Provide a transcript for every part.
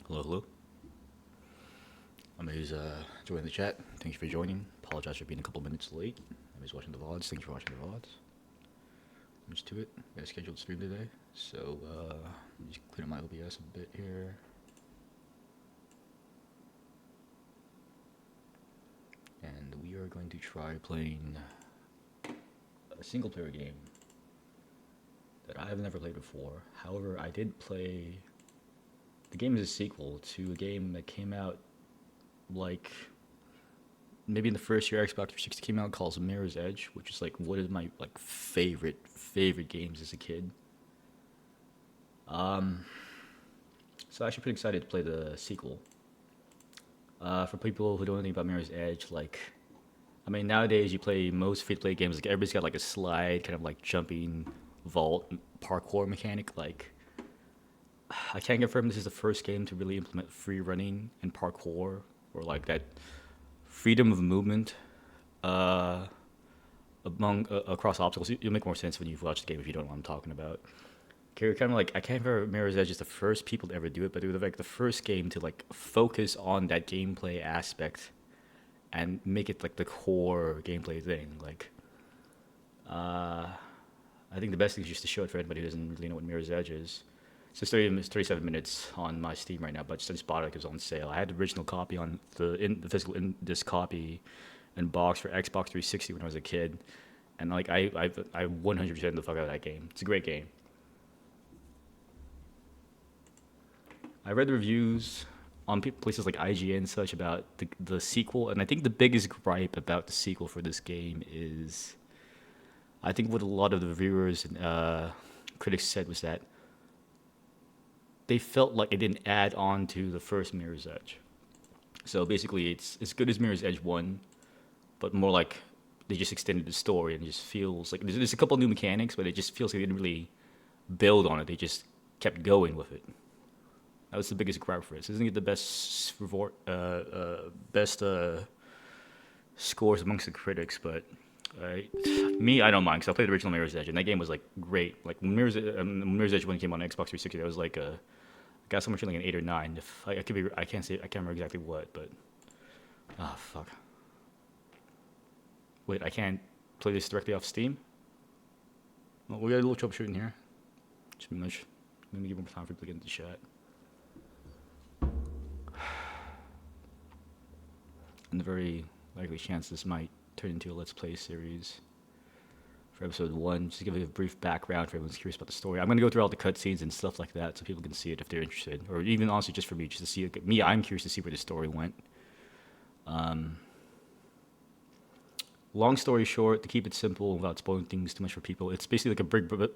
Hello, hello. I'm joining the chat. Thank you for joining. Apologize for being a couple minutes late. I'm just watching the VODs. Thank you for watching the VODs. I'm just to it. Got a scheduled stream today. So, let me just clean up my OBS a bit here. And we are going to try playing a single player game that I have never played before. However, I did play. The game is a sequel to a game that came out like maybe in the first year Xbox 360 came out, called Mirror's Edge, which is like one of my like favorite games as a kid. So I'm actually pretty excited to play the sequel. For people who don't know anything about Mirror's Edge, like, I mean, nowadays you play most free-to-play games, like everybody's got like a slide, kind of like jumping, vault, parkour mechanic. Like, I can't confirm this is the first game to really implement free running and parkour, or like that freedom of movement across obstacles. You'll make more sense when you've watched the game if you don't know what I'm talking about. Okay, kind of like I can't remember Mirror's Edge is the first people to ever do it, but they were like the first game to like focus on that gameplay aspect and make it like the core gameplay thing. Like, I think the best thing is just to show it for anybody who doesn't really know what Mirror's Edge is. It's just 37 minutes on my Steam right now, but I just bought it because it was on sale. I had the original copy on the physical in this copy and box for Xbox 360 when I was a kid, and like I 100% the fuck out of that game. It's a great game. I read the reviews on places like IGN and such about the sequel, and I think the biggest gripe about the sequel for this game is, I think what a lot of the reviewers and critics said was that they felt like it didn't add on to the first Mirror's Edge. So basically, it's as good as Mirror's Edge 1, but more like they just extended the story and it just feels like there's a couple new mechanics, but it just feels like they didn't really build on it. They just kept going with it. That was the biggest gripe for it. Isn't it the best scores amongst the critics? But me, I don't mind because I played the original Mirror's Edge, and that game was like great. Like when Mirror's Edge when it came on Xbox 360, that was like I got somewhere like an 8 or 9. If I could be, I can't say, I can't remember exactly what, but fuck. Wait, I can't play this directly off Steam. Well, we got a little troubleshooting here. Just much. Let me give more time for people to get into the chat. And the very likely chance this might turn into a Let's Play series for episode 1. Just to give a brief background for everyone who's curious about the story. I'm going to go through all the cutscenes and stuff like that so people can see it if they're interested. Or even honestly just for me, just to see it. Me, I'm curious to see where the story went. Long story short, to keep it simple without spoiling things too much for people, it's basically like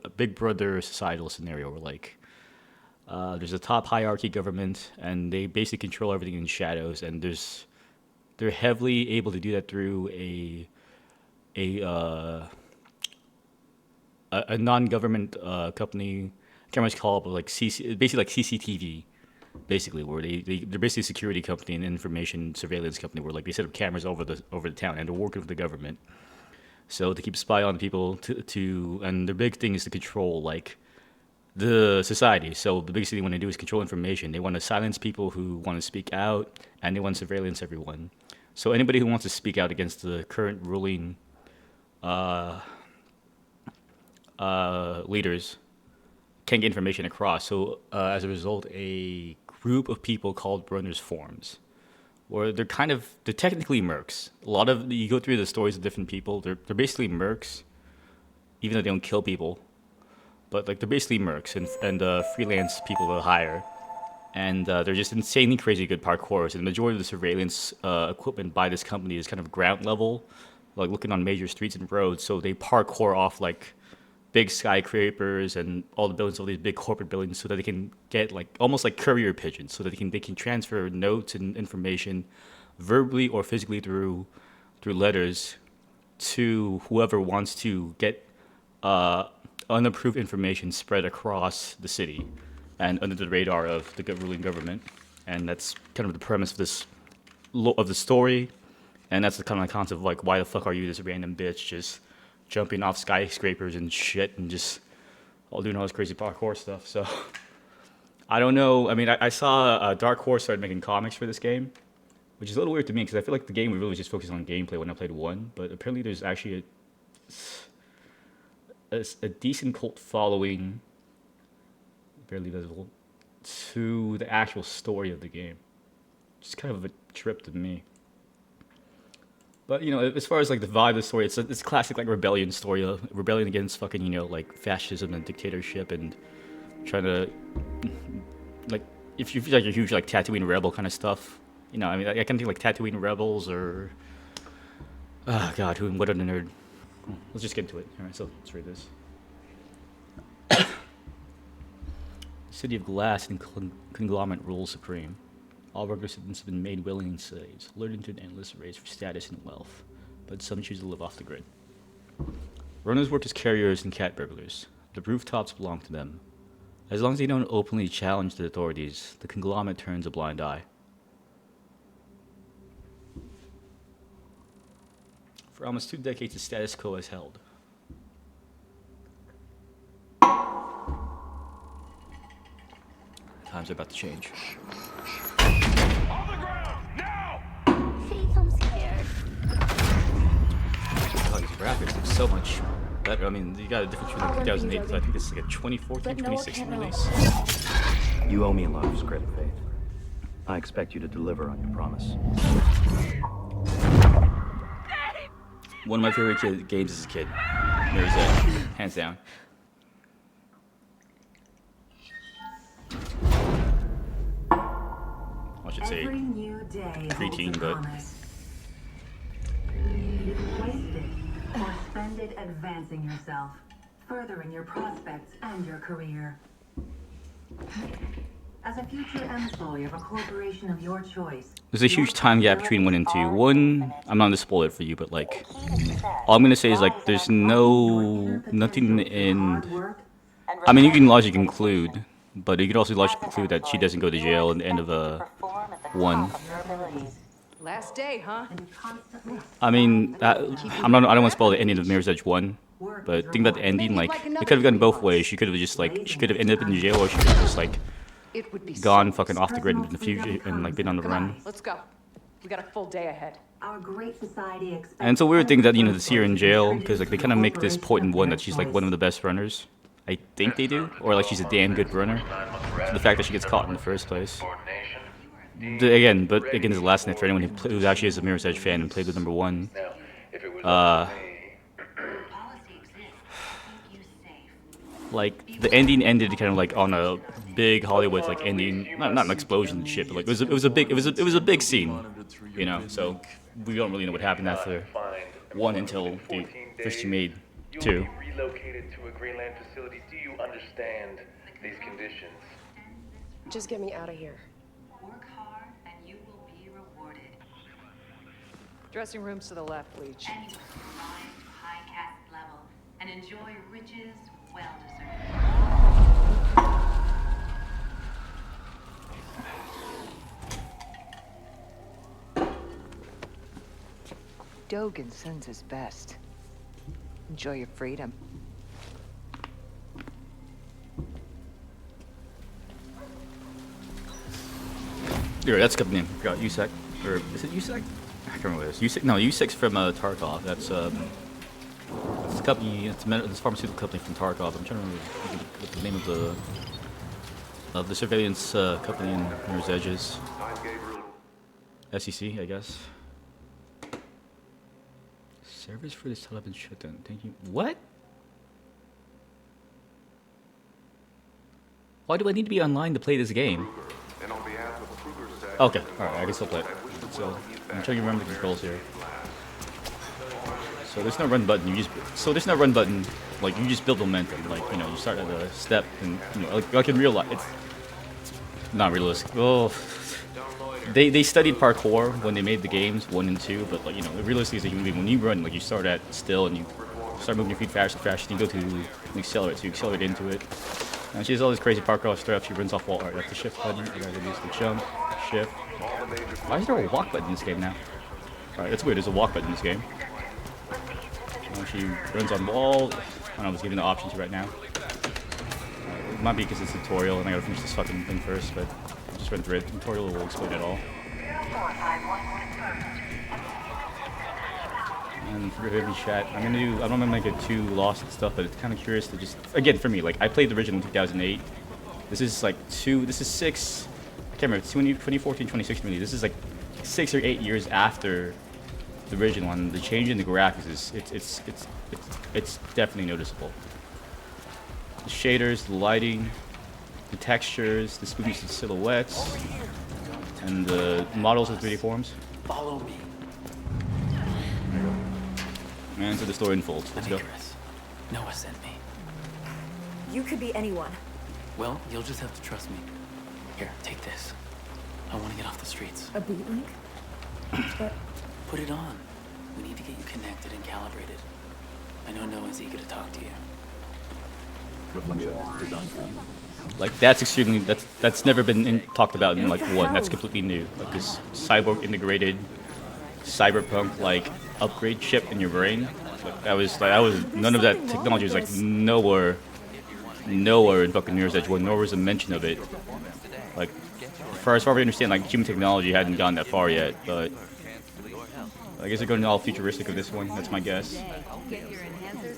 a Big Brother societal scenario where like there's a top hierarchy government and they basically control everything in shadows, and they're heavily able to do that through a uh, a non-government company. I can't remember what it's called, but like basically like CCTV, basically where they're basically a security company and information surveillance company where like they set up cameras over the town and they're working with the government. So to keep spy on people to and their big thing is to control like the society. So the biggest thing they want to do is control information. They want to silence people who want to speak out, and they want to surveillance everyone. So anybody who wants to speak out against the current ruling leaders can't get information across. So as a result, a group of people called Runners forms, where they're technically mercs. A lot of you go through the stories of different people. They're basically mercs, even though they don't kill people. But like they're basically mercs and freelance people to hire, and they're just insanely crazy good parkourers. And the majority of the surveillance equipment by this company is kind of ground level, like looking on major streets and roads. So they parkour off like big skyscrapers and all the buildings, all these big corporate buildings, so that they can get like almost like courier pigeons, so that they can transfer notes and information verbally or physically through letters to whoever wants to get unapproved information spread across the city and under the radar of the ruling government. And that's kind of the premise of of the story. And that's the kind of concept of like, why the fuck are you this random bitch just jumping off skyscrapers and shit and just all doing all this crazy parkour stuff. So I don't know. I mean, I saw Dark Horse started making comics for this game, which is a little weird to me because I feel like the game was really just focused on gameplay when I played one. But apparently, there's actually a decent cult following, barely visible, to the actual story of the game. Just kind of a trip to me. But you know, as far as like the vibe of the story, it's classic like rebellion story, rebellion against fucking like fascism and dictatorship and trying to like if you feel like a huge like Tatooine rebel kind of stuff. I mean, I can think like Tatooine rebels or God, what a nerd. Let's just get into it. All right, so let's read this. City of Glass and conglomerate rules supreme. All regular citizens have been made willing slaves, lured into an endless race for status and wealth, but some choose to live off the grid. Runners work as carriers and cat burglars. The rooftops belong to them. As long as they don't openly challenge the authorities, the conglomerate turns a blind eye. For almost 2 decades, the status quo has held. Times are about to change. On the ground, now! Faith, I'm scared. God, these graphics look so much better. I mean, you got a difference between like 2008, so I think this is like a 2014, 2016 release. You owe me a lot of script, Faith. I expect you to deliver on your promise. One of my favorite games as a kid. Mirror's Edge, hands down. I should say preteen, but waste it or spend it advancing yourself, furthering your prospects and your career. As a future employee of a corporation of your choice, there's a huge time gap between 1 and 2. 1, I'm not gonna spoil it for you, but like, all I'm gonna say is like, there's nothing in. I mean, you can logically conclude, but you could also logically conclude that she doesn't go to jail at the end of 1. Last day, huh? I mean, I don't want to spoil the ending of Mirror's Edge 1, but think about the ending. Like, it could have gone both ways. She could have just like, she could have ended up in jail, or she could have just like gone fucking off the grid in the future and like been on the run. Let's go. We got a full day ahead. our great society expects. And it's a weird thing that to see her in jail because like they kind of make this point in 1 that she's like one of the best runners. I think they do, or like she's a damn good runner. So the fact that she gets caught in the first place. Again, this is the last night for anyone who actually is a Mirror's Edge fan and played with number 1. Like the ending ended kind of like on a big Hollywood like ending, not an explosion and shit, but like it was a big scene, So we don't really know what happened after 1 until they officially made 2. Relocated to a Greenland facility. Do you understand these conditions? Just get me out of here. Work hard and you will be rewarded. Dressing rooms to the left, Leech. And you will rise to high caste level and enjoy riches well deserved. Dogan sends his best. Enjoy your freedom. Yeah, that's the name. Forgot USEC, or is it USEC? I can't remember what it is. USEC, no, USEC's from Tarkov. That's the company. It's a pharmaceutical company from Tarkov. I'm trying to remember what the name of the surveillance company in Mirror's Edge is. SEC, I guess. Servers for this television shut down. Thank you. What? Why do I need to be online to play this game? Okay, alright, I can still play it. So, I'm trying to remember the controls here. So there's no run button, there's no run button, like, you just build momentum. Like, you start at a step, and, like in real life, it's not realistic. Oh. They studied parkour when they made the games 1 and 2, but like realistically, when you run, like you start at still and you start moving your feet faster, and you go to accelerate, so you accelerate into it. And she does all this crazy parkour stuff. She runs off wall. Alright, that's the shift button. You gotta use the jump, shift. Why is there a walk button in this game now? Alright, that's weird. There's a walk button in this game. And she runs on wall. I don't know. I was giving the options right now. It might be because it's a tutorial and I gotta finish this fucking thing first, but I'll just run through it. The tutorial will explain it all. And forgive me, chat. I don't want to make it too lost and stuff, but it's kind of curious to just, again, for me, like, I played the original in 2008. This is like this is 6, I can't remember, 2014, 2016, really. This is like 6 or 8 years after the original, and the change in the graphics is, it's definitely noticeable. The shaders, the lighting, the textures, the spooky silhouettes, and the models with 3D forms. Follow me. There you go. And so the story unfolds. Let's go. Chris. Noah sent me. You could be anyone. Well, you'll just have to trust me. Here, take this. I want to get off the streets. A beat link? But Put it on. We need to get you connected and calibrated. I know Noah's eager to talk to you. Like that's extremely that's never been talked about in like one. That's completely new. Like this cyborg integrated cyberpunk like upgrade chip in your brain. Like, that was none of that technology was like nowhere in fucking Mirror's Edge 1, nor was a mention of it. Like as far as I understand, like human technology hadn't gone that far yet, but I guess they're going all futuristic of this one. That's my guess.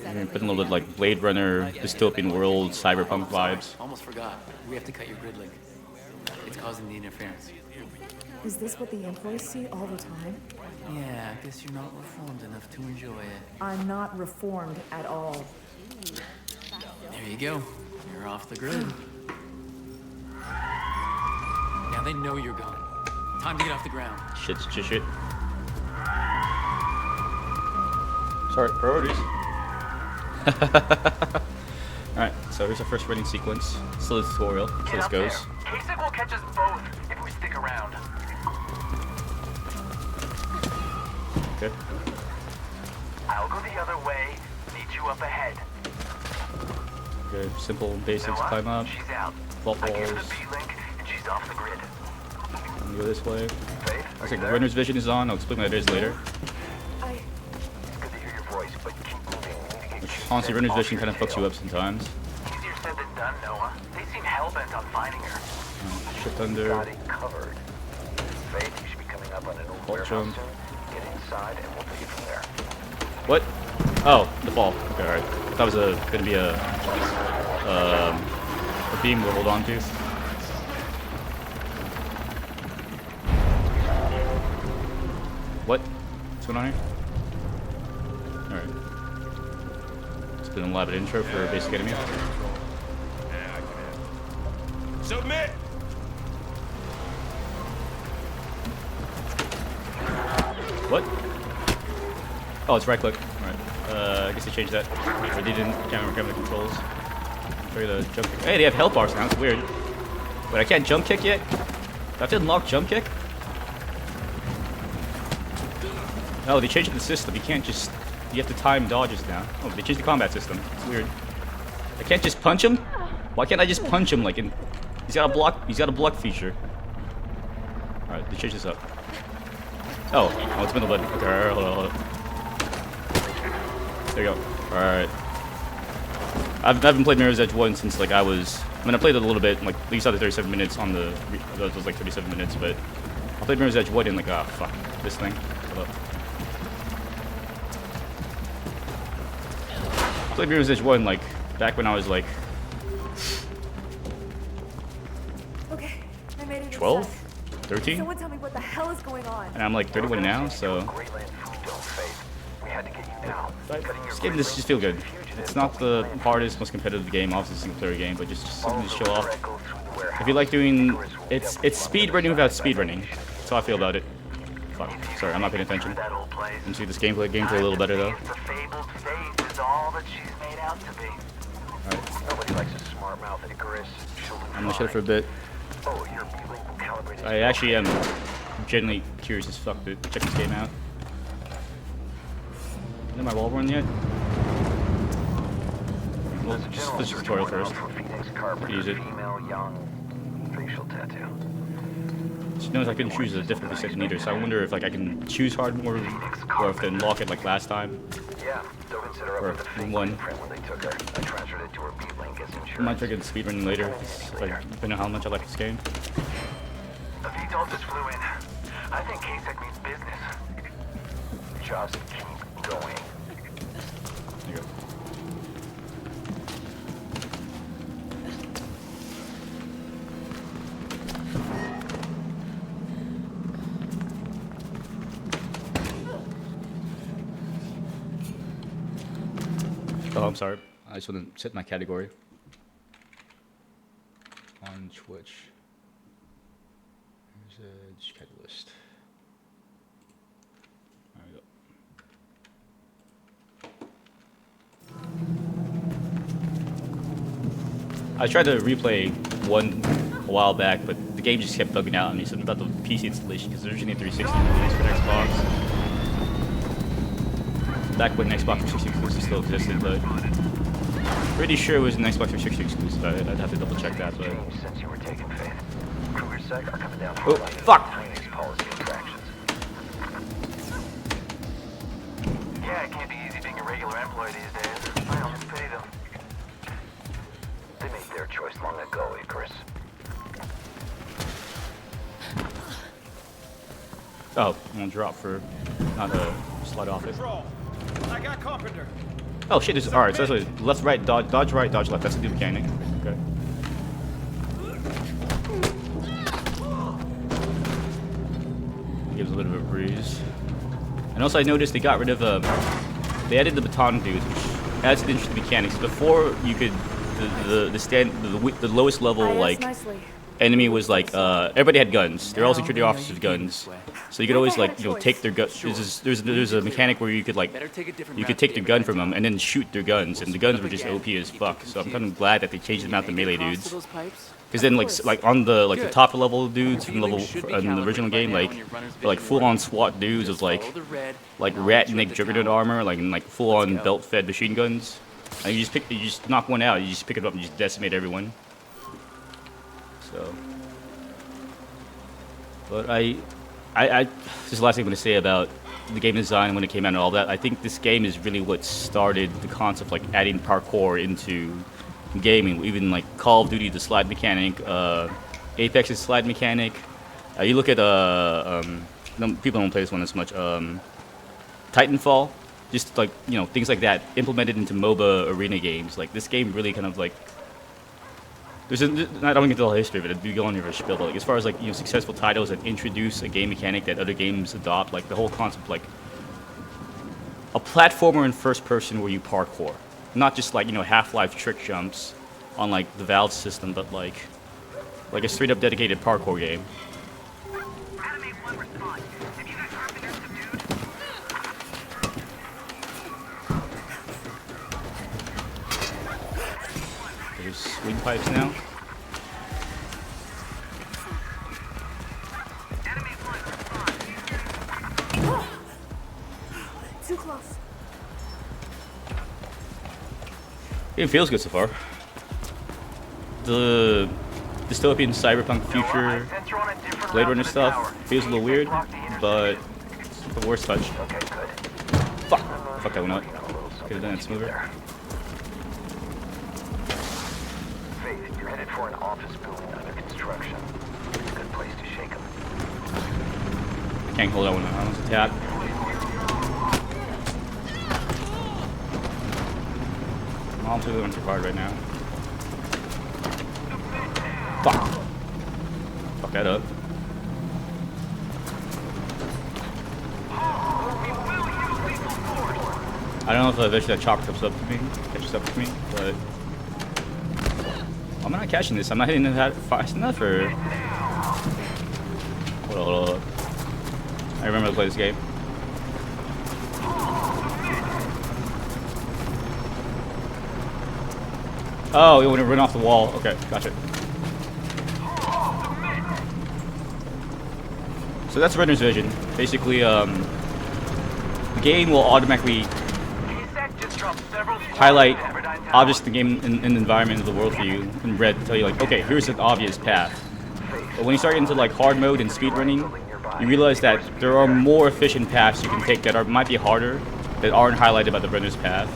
And putting a little bit like Blade Runner, dystopian world, cyberpunk vibes. Almost forgot. We have to cut your grid link. It's causing the interference. is this what the employees see all the time? Yeah, I guess you're not reformed enough to enjoy it. I'm not reformed at all. There you go. You're off the grid. Now they know you're gone. Time to get off the ground. Shit. Sorry, priorities. Alright, so here's our first running sequence. Still a tutorial, so this goes. Kasich will catch us both if we stick around. Okay. I'll go the other way. Meet you up ahead. Okay, simple basics, Noah, climb up, she's out. vault I gave her walls, the B-link and she's off the grid. and go this way. Faith, Looks like runner's vision is on, I'll explain what that is later. Good to hear your voice, but keep moving. We need to get Which, you honestly, sent runner's off vision your kind of fucks you tail. up sometimes. Easier said than done, Noah. They seem hell-bent on finding her. Shit thunder, Got it covered. Faith, you should be coming up on an old vault warehouse jump. soon. Get inside and we'll take it from there. What? Oh, the fall. Okay, alright. I thought it was gonna be a beam we'll hold on to. What? What's going on here? Alright. It's been a elaborate intro for Basic Enemy. Submit! What? Oh, it's right click. Alright. I guess they changed that. Or they didn't. Can't remember the controls. Show you the jump kick. Hey, they have health bars now. It's weird. Wait, I can't jump kick yet? Do I have to unlock jump kick? Oh, they changed the system. You can't just... You have to time dodges now. Oh, they changed the combat system. It's weird. I can't just punch him? Why can't I just punch him like in... He's got a block feature. Alright, they changed this up. Oh, it's middle button. Okay, alright, hold on. There you go. Alright. I haven't played Mirror's Edge 1 since like I played it a little bit, like at least out of 37 minutes on the, those was like 37 minutes, but I played Mirror's Edge 1 in like, ah, fuck, this thing. Hold up. I played Mirror's Edge 1 like back when I was like Okay, I made it 12? inside. 13? Someone tell me what the hell is going on. And I'm like 31 now, so Greyland food dome, Faith. We had to get you now. this game just feels good. It's not the hardest, most competitive game, obviously single player game, but just something to show off. If you like doing, it's speedrunning without speedrunning. That's how I feel about it. Fuck, sorry, I'm not paying attention. And see this gameplay a little better though. The fabled Faith is all that she's made out to be. Alright, Nobody likes a smart mouth Icarus. I'm gonna shut it for a bit. Oh, your B-link will calibrate its I actually am genuinely curious as fuck to check this game out. Is my wall run yet? Well, just finish the tutorial first. Use it. Female young facial tattoo. just noticed I couldn't choose a difficulty setting either, so I wonder if like I can choose hard more, or if they unlock it like last time. Yeah, don't consider Or up with the one. fingerprint when they took her. I transferred it to her B-Link as I insurance. might try to get speedrunning later, like depending on how much I like this game. The VTOL just flew in. I think KSEC means business. Just keep going. There you go. Oh, I'm sorry. I just want to set my category on Twitch. Here's a catalyst. There we go. I tried to replay one a while back, but the game just kept bugging out on me. Something about the PC installation, because there's originally 360 released for Xbox. Back when Xbox 360 exclusive still existed, but pretty sure it was an Xbox 360 exclusive. I'd have to double check that, but. Since you were taking Faith, KrugerSec are coming down to Oh, fuck! these policy infractions. Yeah, it can't be easy being a regular employee these days. I almost pay them. They made their choice long ago, Icarus. Oh, I'm gonna drop for not a slide off it. I got Carpenter. Oh shit! This alright. So that's like left, right, dodge right, dodge left. That's the new mechanic. Okay. Gives a little bit of a breeze. And also, I noticed they got rid of they added the baton dudes, which adds an interesting mechanics. Before you could the lowest level like enemy was like everybody had guns. They're all security officers with guns, so you could always like take their gun. There's a mechanic where you could like take their gun from them and then shoot their guns, and the guns were just OP as fuck. So I'm kind of glad that they changed them out to melee dudes. Because then like on the the top level dudes in the original game, like they're like full on SWAT dudes with like Ratnik Juggernaut armor, and full on belt fed machine guns. And you just knock one out, you just pick it up and just decimate everyone. So, but I this is the last thing I'm going to say about the game design when it came out and all that. I think this game is really what started the concept like adding parkour into gaming. Even like Call of Duty, the slide mechanic, Apex's slide mechanic. You look at people don't play this one as much. Titanfall, just like things like that implemented into MOBA arena games. Like this game really kind of like. I don't get into the whole history of it. It'd be going over a spiel, but as far as successful titles that introduce a game mechanic that other games adopt, like the whole concept, like a platformer in first person where you parkour, not just Half-Life trick jumps on the Valve system, but like a straight up dedicated parkour game. There's swing pipes now. Too close. It feels good so far. The dystopian cyberpunk future Blade Runner stuff feels a little weird, but it's the worst touch. Fuck! Fuck, that went out. Could have done it smoother. You're headed for an office building under construction. It's a good place to shake them. I can't hold out when I almost attack. I'm also going too hard right now. Fuck. Fuck that up. I don't know if eventually that chalk catches up to me, but I'm not catching this. I'm not hitting that fast enough, or hold on. I remember to play this game. Oh, you want to run off the wall. Okay, gotcha. So that's Render's vision. Basically, the game will automatically highlight objects in the game in the environment of the world for you in red to tell you okay, here's an obvious path. But when you start into like hard mode and speedrunning, you realize that there are more efficient paths you can take that might be harder, that aren't highlighted by the runner's path.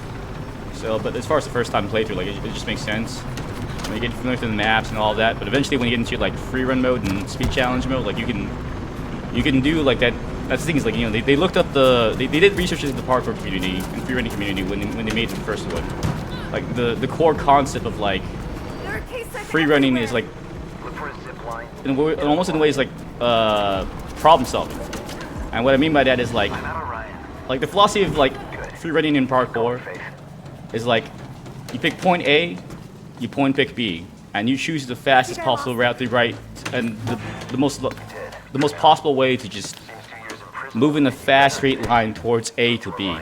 So, but as far as the first time playthrough, like it just makes sense. When you get familiar with the maps and all of that, but eventually when you get into like free run mode and speed challenge mode, like you can do like that. That's the thing is like, you know, they looked up they did research into the parkour community and free running community when they made the first one. Like the core concept of like free running is like almost in ways like problem solving. And what I mean by that is like the philosophy of like free running in parkour is like you pick point A, you point pick B, and you choose the fastest possible route to right and the most possible way to just move in a fast straight line towards A to B.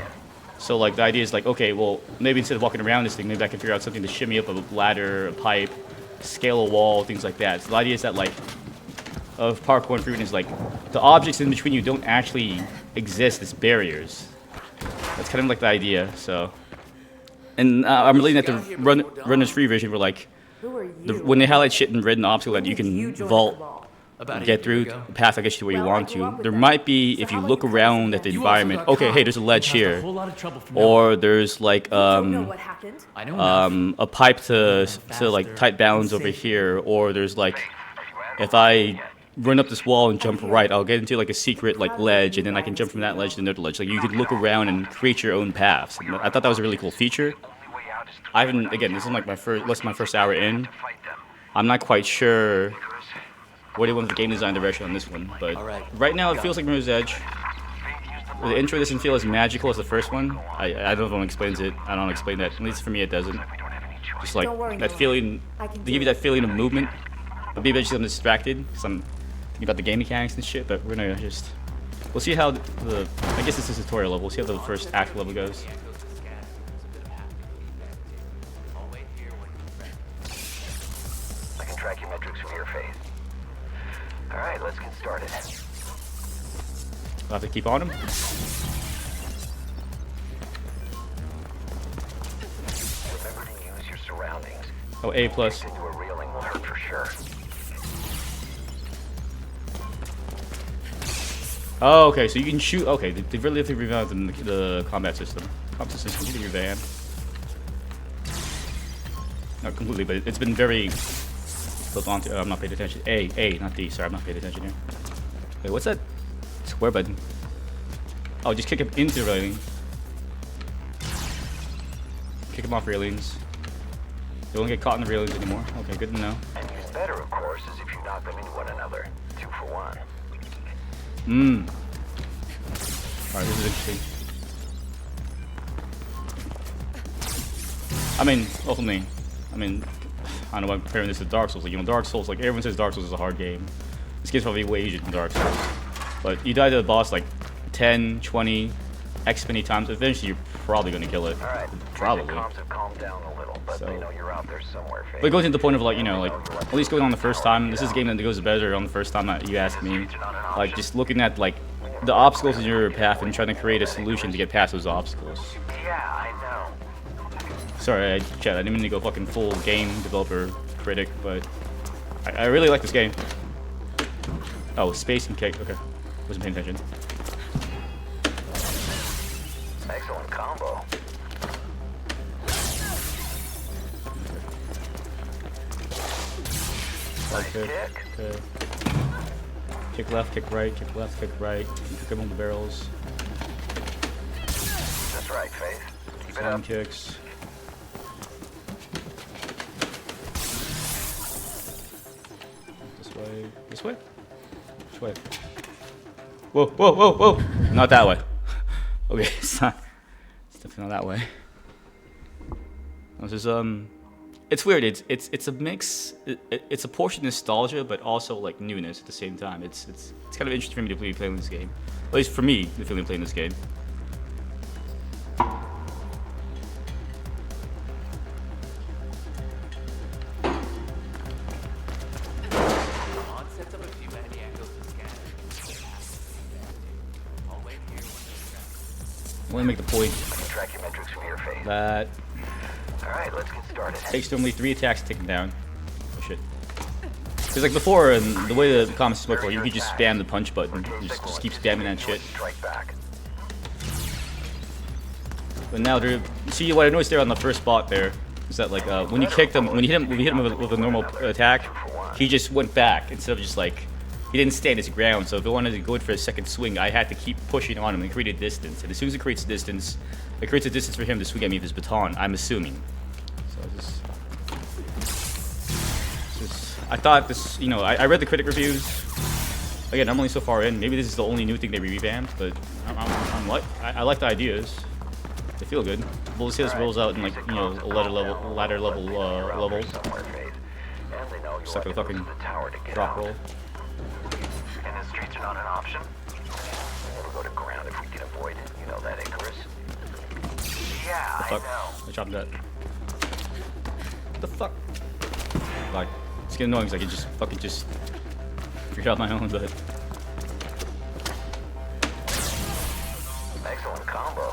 So like the idea is like, okay, well maybe instead of walking around this thing, maybe I can figure out something to shimmy up a ladder, a pipe, scale a wall, things like that. So the idea is that like of parkour and free running is like the objects in between you don't actually exist as barriers. That's kind of like the idea. So, and I'm relating that to Runner's Free version where like when they highlight shit in red and obstacle that you can vault, get through the path that gets you to where you want to. There might be, if you look around at the environment, okay, hey, there's a ledge here, or there's like a pipe to like tight balance over here, or there's like if I run up this wall and jump right, I'll get into like a secret like ledge, and then I can jump from that ledge to another ledge. Like you could look around and create your own paths. And I thought that was a really cool feature. I haven't, again, this is like less than my first hour in. I'm not quite sure what they went with the game design direction on this one, but right now it feels like Mirror's Edge. The intro doesn't feel as magical as the first one. I don't know if one explains it. I don't explain that. At least for me, it doesn't. Just like that feeling, they give you that feeling of movement. But maybe I'm distracted because I'm thinking about the game mechanics and shit. But we're gonna just, we'll see how I guess this is a tutorial level. We'll see how the first act level goes. I can track your metrics from your face. All right, let's get started. I'll have to keep on him. Remember to use your surroundings. Oh, A plus. Into a railing will hurt for sure. Oh, okay, so you can shoot. Okay, they really have to revamp the combat system. Combat system completely revamped. Not completely, but it's been very built onto. I'm not paying attention. A, not D. Sorry, I'm not paying attention here. Wait, what's that square button? Oh, just kick him into the railing. Kick him off railings. They won't get caught in the railings anymore. Okay, good to know. And use better, of course, is if you knock them into one another. 2 for 1. Alright, this is interesting. I mean, ultimately, I don't know why I'm comparing this to Dark Souls. Like, you know, Dark Souls, like, everyone says Dark Souls is a hard game. This game's probably way easier than Dark Souls. But you die to the boss like 10, 20, X many times, eventually you're probably going to kill it. Right. Probably. Comms have calmed down a little, but they know you're out there somewhere. But it goes into the point of like, you know, like, at least going on the first time, this is a game that goes better on the first time that you ask me. Like, just looking at, like, the obstacles in your path and trying to create a solution to get past those obstacles. Yeah, I know. Sorry, Chad, I didn't mean to go fucking full game developer critic, but I really like this game. Oh, space and kick. Okay, wasn't paying attention. Excellent combo. Nice kick. Okay. Kick left, kick right, kick left, kick right. Kick them on the barrels. That's right, Faith. Keep it up. Kicks. This way. This way? Which way? Whoa, whoa, whoa, whoa! Not that way. Okay, it's not. It's definitely not that way. This is it's weird. It's a mix. It's a portion of nostalgia, but also like newness at the same time. It's kind of interesting for me to be playing this game. At least for me, the feeling playing this game. I want to make the point Track your metrics from your face. that All right, let's get started. takes normally 3 attacks to take him down. Oh shit. Because like before, and the way the comics work, you could just spam the punch button. You just keep spamming that shit. But now there, see what I noticed there on the first spot there is that like when you kicked him, when you hit him with a normal attack, he just went back instead of just like he didn't stand his ground. So if I wanted to go in for a second swing, I had to keep pushing on him and create a distance. And as soon as it creates distance, it creates a distance for him to swing at me with his baton. I'm assuming. So I thought this, you know, I read the critic reviews. Again, I'm only so far in. Maybe this is the only new thing they revamped, but I like the ideas. They feel good. We'll see this rolls out in like, you know, a ladder level level. Just like a fucking drop roll. And the streets are not an option. We'll go to ground if we can avoid it. You know that, Icarus? Yeah, The fuck? I know. I chopped that. What the fuck? Like, it's getting annoying because I can just fucking just figure it out my own, but Excellent combo.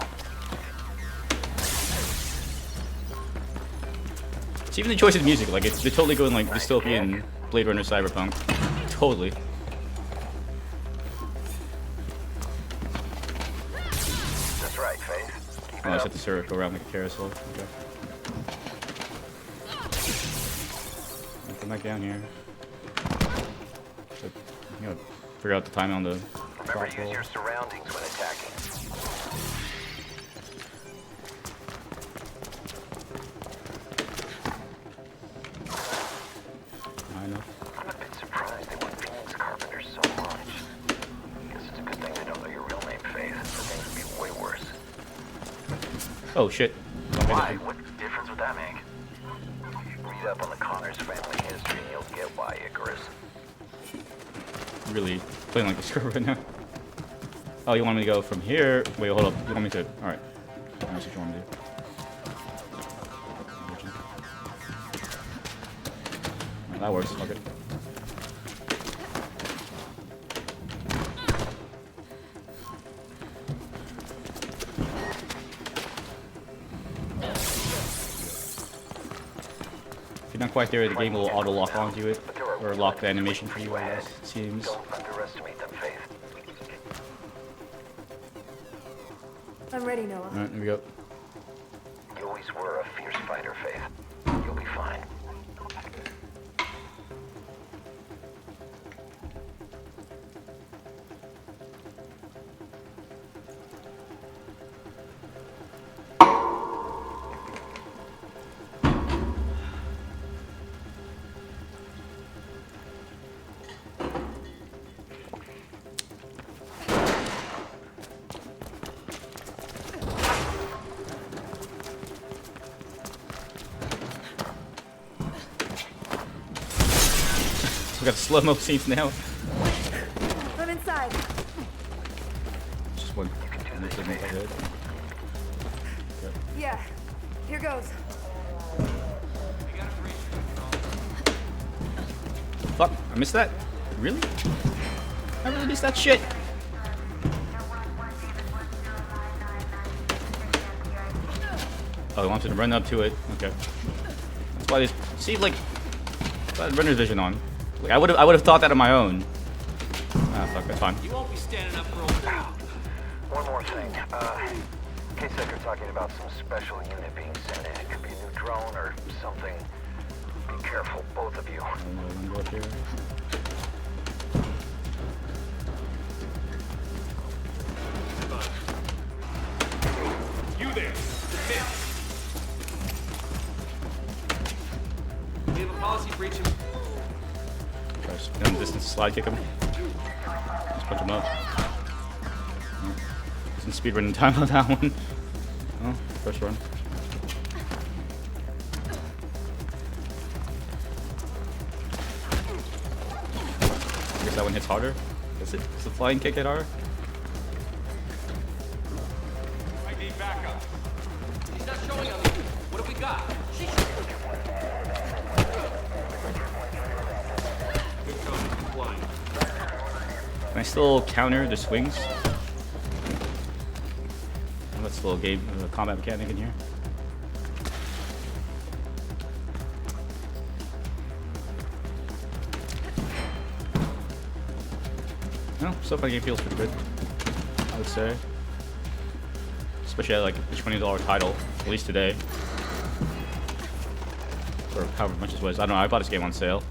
it's even the choice of music. Like, they're totally going like dystopian Blade Runner cyberpunk. Totally. That's right, Faith. Keep Oh, I it just up. have to go around like a carousel. Okay. Come back down here. So, you gotta figure out the timing on the Remember drop to use roll. your surroundings when attacking. I know. I'm a bit surprised they want Phoenix Carpenter so much. Guess it's a good thing they don't know your real name, Faith. The things would be way worse. Oh shit. Why? What difference would that make? Read up on the Connors family history and you'll get why, Icarus. Really playing like a screw right now. Oh, you want me to go from here? Wait, hold up. You want me to? All right. That's what you want me to do. Alright, that works. Okay. If you're not quite there, the game will auto lock onto it, or lock the animation for you, I guess. It seems. Don't underestimate them, Faith. I'm ready, Noah. All right, here we go. You always were a fierce fighter, Faith. You'll be fine. We got slow-mo scenes now. I'm inside. Just one. Yeah. Here goes. Fuck, I missed that? Really? I really missed that shit. Oh, I wanted to run up to it. Okay. That's why they see like runner's vision on. Like I would have thought that on my own. Ah, fuck, that's fine. You won't be standing up for One more thing. In case you're talking about some special unit being sent in. It could be a new drone or something. Be careful, both of you. I'm gonna go up here. you there. We have a policy breach. Try to spin distance slide kick him. Just punch him up. Some speed running time on that one. Oh, first run. I guess that one hits harder. Does it? Does the flying kick hit harder? I need backup. He's not showing us. What have we got? Good code. Flying. Can I still counter the swings? Oh, that's a little game, combat mechanic in here. No, so far the game feels pretty good, I would say. Especially at like the $20 title, at least today. Or however much it was. I don't know, I bought this game on sale.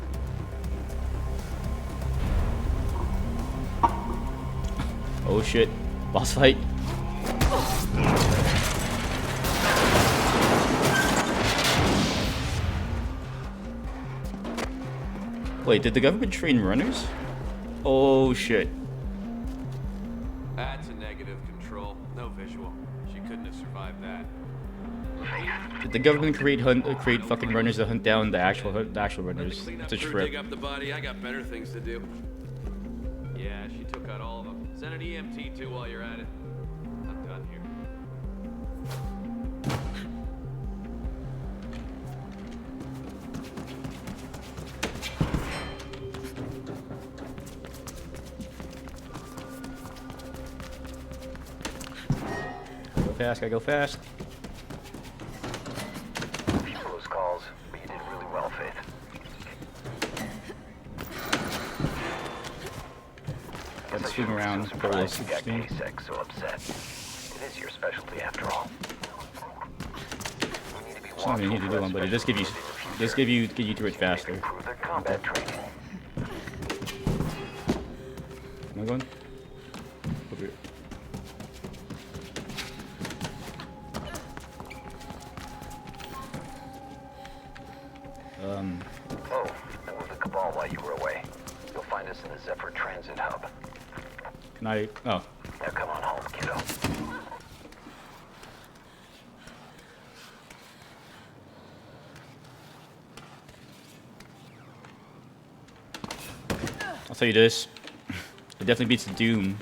Oh shit. Boss fight. Wait, did the government train runners? Oh shit. That's a negative, Control. No visual. She couldn't have survived that. Did the government create fucking runners to hunt down the actual runners? It's a trip. Dig up the body. I got better things to do. Yeah, she took out all of them. Send an EMT too while you're at it. I'm done here. Go fast, gotta go fast. Close calls, but you did really well, Faith. Let's swing around. Pull Surprised this you got interesting. K-Sec so upset. It is your specialty after all. We need to be It's not even need to do one, but it does give you get you through it faster. improve their combat training. Am I going? Over here. Oh, and with the Cabal while you were away. You'll find us in the Zephyr Transit Hub. Can I? Oh. Now come on home, kiddo. I'll tell you this. It definitely beats the Doom.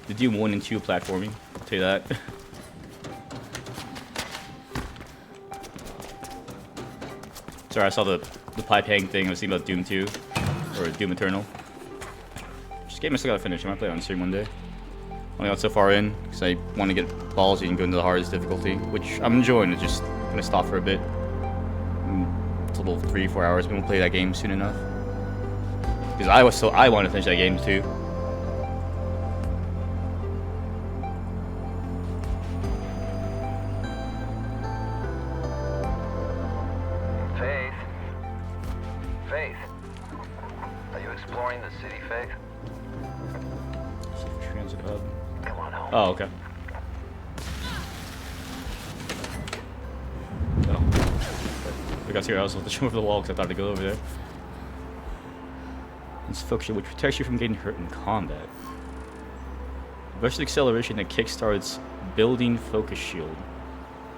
The Doom 1 and 2 platforming. I'll tell you that. Sorry, I saw the pipe hang thing. I was thinking about Doom 2. Or Doom Eternal. This game I still gotta finish. I might play it on stream one day. Only got so far in, because I want to get ballsy and go into the hardest difficulty, which I'm enjoying. It's just gonna stop for a bit. It's a little 3-4 hours. We won't play that game soon enough. Because I want to finish that game too. Faith? Faith? Are you exploring the city, Faith? Transit hub. Come on home. Oh, okay. Oh. I got here. I was about to jump over the wall because I thought I'd go over there. This function which protects you from getting hurt in combat. Versus acceleration that kickstarts building focus shield.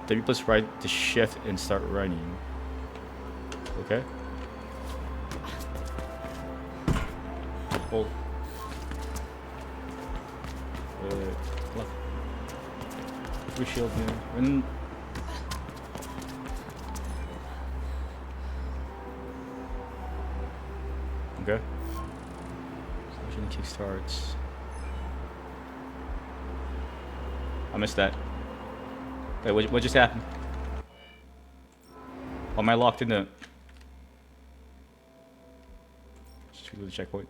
W plus right to shift and start running. Okay. Hold. Left. Focus shield here. And okay. Kickstarts. I missed that. Wait, what just happened? Am I locked in the... Just go to the checkpoint.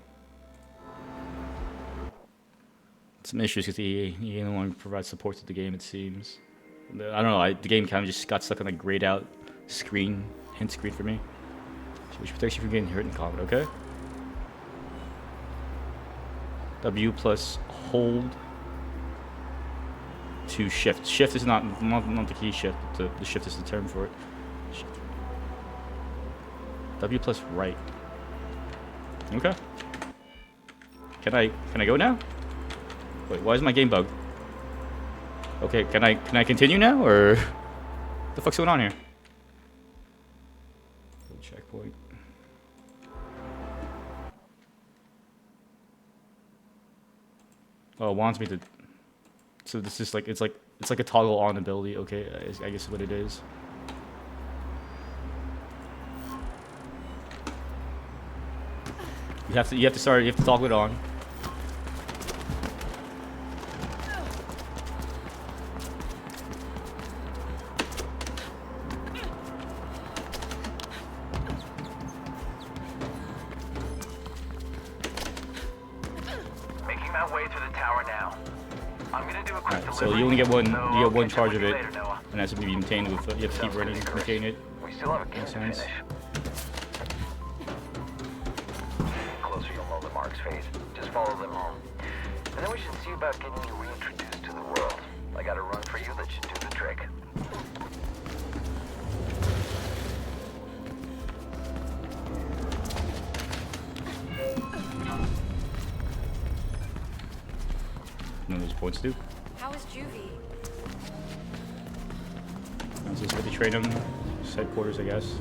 Some issues because he no longer provides support to the game, it seems. I don't know, the game kind of just got stuck on a grayed out screen, hint screen for me. Which protects you from getting hurt in combat, okay? W plus hold to shift. Shift is not the key shift. The shift is the term for it. W plus right. Okay. Can I go now? Wait, why is my game bugged? Okay, can I continue now or what the fuck's going on here? Checkpoint. Oh, it wants me to. So this is like it's like a toggle on ability. Okay, I guess what it is. You have to toggle it on. halfway through the tower now. I'm gonna do a quick Alright, delivery. so you only get one. So You I'll get one catch up charge with of you it, later, Noah. and that's to be maintained with. You have to keep running, maintain it. We still have a game Makes to sense. finish. The closer you'll know the marks, Faith. Just follow them home. And then we should see about getting you reintroduced to the world. I got a run for you that should do the trick. No, there's points to do. How is Juvie? This is where they train them. Headquarters, I guess.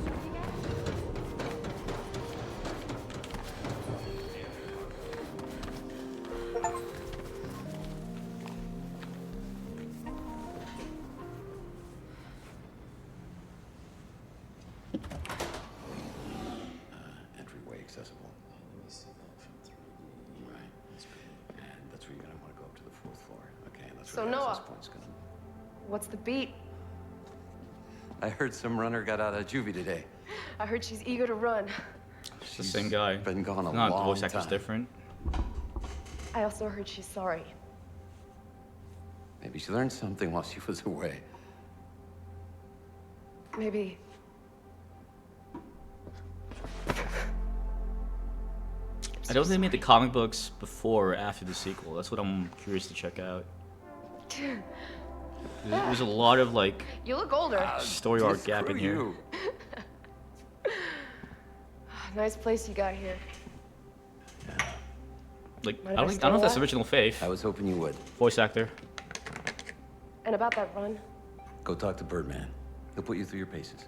Entryway accessible. Let me see that from 3D. Right, that's good. And that's where you're gonna want to go up to the 4th floor. Okay, and that's So, where the Noah. access point's gonna. What's the beat? I heard some runner got out of juvie today. I heard she's eager to run. It's the same guy. Been gone a Not long voice actor's time. different. I also heard she's sorry. Maybe she learned something while she was away. Maybe. I don't think they made the comic books before or after the sequel. That's what I'm curious to check out. There's a lot of like You look older. story arc gap in here. You. Nice place you got here. Like Mind I if don't stay know if a that's while? original Faith. I was hoping you would. Voice actor. And about that run, Go talk to Birdman. He'll put you through your paces.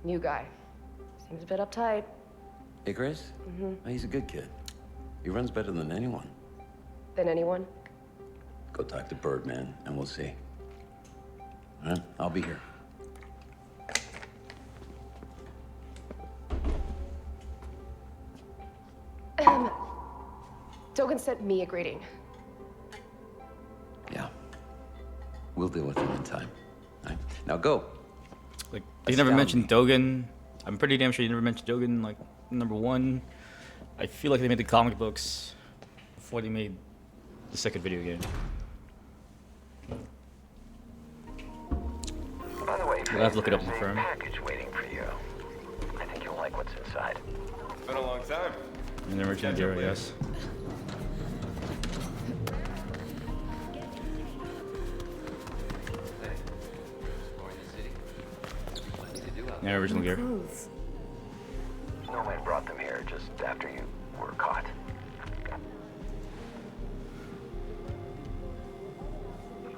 new guy. Seems a bit uptight. Hey, Chris? Mm-hmm. He's a good kid. He runs better than anyone. Than anyone. Go talk to Birdman, and we'll see. All right? I'll be here. Dogan sent me a greeting. Yeah. We'll deal with him in time. All right? Now go. Like they never Astound mentioned me. Dogen. I'm pretty damn sure you never mentioned Dogen like #1. I feel like they made the comic books before they made the second video game. By the way, We'll have to look it up and there's a confirm. package waiting for you. I think you'll like what's inside. Been a long time. And the original gear, I guess. Yeah, original gear. Snowman brought them here just after you were caught.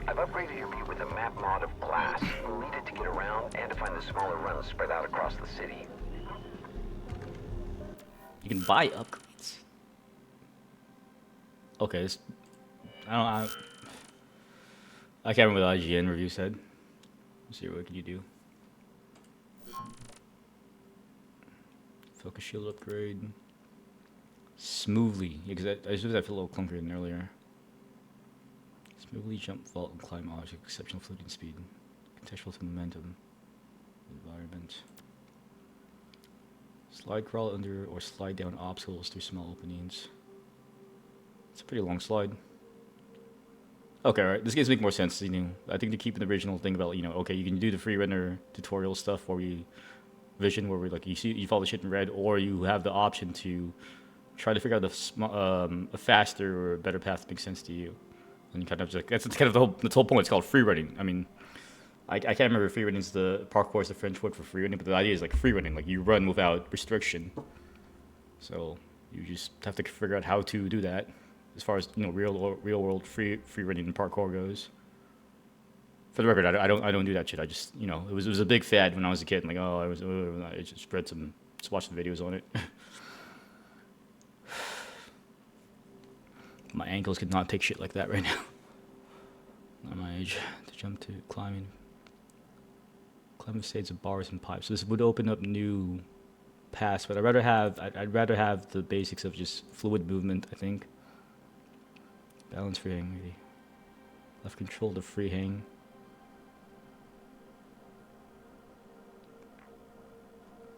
I've upgraded your beat with a map mod of glass. You'll need it to get around and to find the smaller runs spread out across the city. You can buy upgrades. Okay, I can't remember what the IGN review said. Let's see, what can you do? Focus shield upgrade. Smoothly. Yeah, because I suppose I feel a little clunkier than earlier. Smoothly jump, vault, and climb objects. Exceptional floating speed. Contextual to momentum. Environment. Slide crawl under or slide down obstacles through small openings. It's a pretty long slide. Okay, right. This gives make more sense. You know, I think to keep the original thing about, you know, okay, you can do the free runner tutorial stuff where we vision where we like you follow the shit in red, or you have the option to try to figure out a faster or a better path that makes sense to you. And you kind of just, that's kind of the whole point. It's called free running. I mean, I can't remember if free running is the parkour is the French word for free running, but the idea is like free running, like you run without restriction. So you just have to figure out how to do that, as far as, you know, real world free running and parkour goes. For the record, I don't do that shit. I just, you know, it was a big fad when I was a kid. Like, oh, I just watched the videos on it. My ankles could not take shit like that right now. Not my age. To jump to climbing. Climb the shades of bars and pipes. So this would open up new paths, but I'd rather have the basics of just fluid movement, I think. Balance free hang, maybe. Left control to free hang.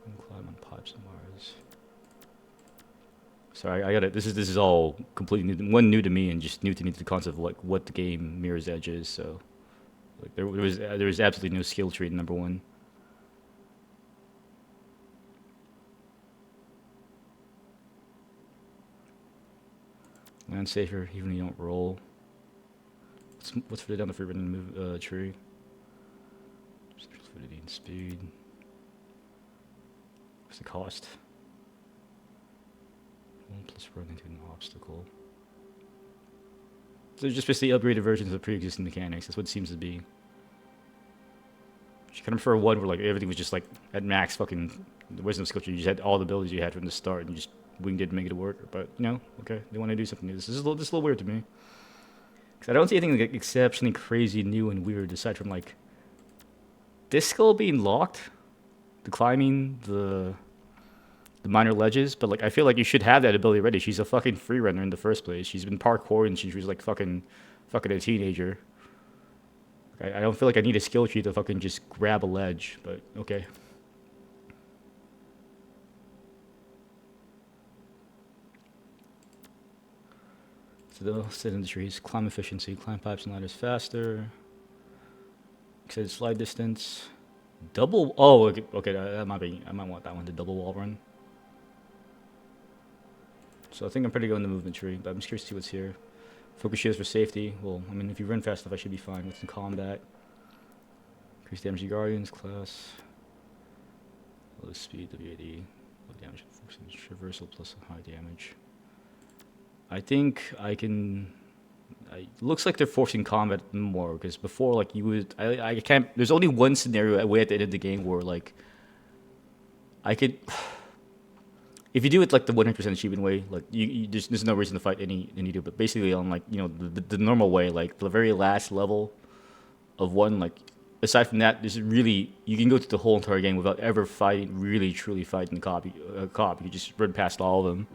And climb on pipes and bars. Sorry, I got it. This is all completely new to me, and just new to me, the concept of like what the game Mirror's Edge is. So, like there was absolutely no skill tree in number 1. Land safer, even if you don't roll. What's further down the free running tree? Fluidity and speed. What's the cost? 1 plus run into an obstacle. So they're just basically upgraded versions of pre-existing mechanics. That's what it seems to be. You kind of prefer one where like everything was just like at max fucking wisdom skill tree. You just had all the abilities you had from the start, and you just winged it to make it work. But you know, okay, they want to do something new. This is a little weird to me. Because I don't see anything like exceptionally crazy, new, and weird aside from like this skull being locked, the climbing, the minor ledges. But like I feel like you should have that ability ready. She's a fucking free runner in the first place. She's been parkour and she was like fucking a teenager. I don't feel like I need a skill tree to fucking just grab a ledge, but okay. So they'll sit in the trees. Climb efficiency. Climb pipes and ladders faster. Extended slide distance. Double. Oh, okay. That might be. I might want that one. The double wall run. So I think I'm pretty good in the movement tree, but I'm just curious to see what's here. Focus shields for safety. Well, I mean, if you run fast enough, I should be fine. What's in combat? Increase damage to guardians. Class. Low speed. WAD. Low damage. Traversal plus high damage. I think I can. Looks like they're forcing combat more because before, like you would, I can't. There's only one scenario way at the end of the game where like I could, if you do it like the 100% achievement way, like there's no reason to fight any do. But basically on like the normal way, like the very last level of one, like aside from that, there's really you can go through the whole entire game without ever really truly fighting a cop. You just run past all of them.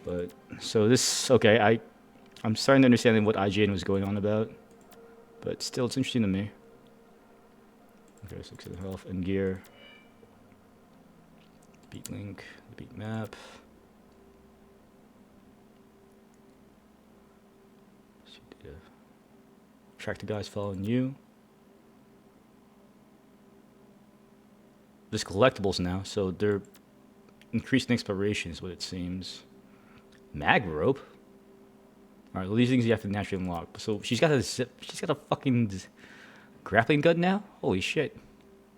But so this okay, I'm starting to understand what IGN was going on about, but still it's interesting to me. Okay, 6 of health and gear. Beat link, the beat map. Track the guys following you. There's collectibles now, so they're increasing exploration is what it seems. Mag rope. All right, well, these things you have to naturally unlock. So she's got a fucking grappling gun now. Holy shit,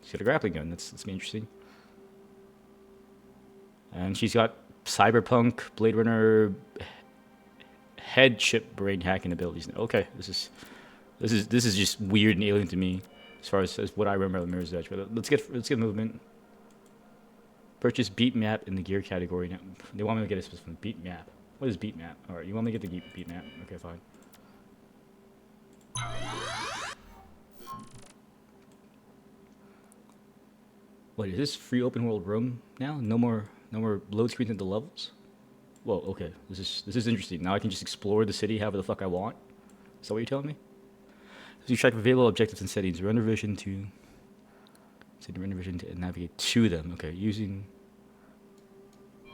she's got a grappling gun. That's interesting. And she's got cyberpunk, Blade Runner, head chip brain hacking abilities. Okay, this is just weird and alien to me as far as what I remember of Mirror's Edge. But let's get movement. Purchase beat map in the gear category. Now they want me to get a specific beat map. What is beat map? All right, you want me to get the beat map? Okay, fine. What is this free open world room now? No more load screens at the levels. Whoa, okay. This is interesting. Now I can just explore the city however the fuck I want. Is that what you're telling me? So you track available objectives and settings. Render vision to navigate to them. Okay, using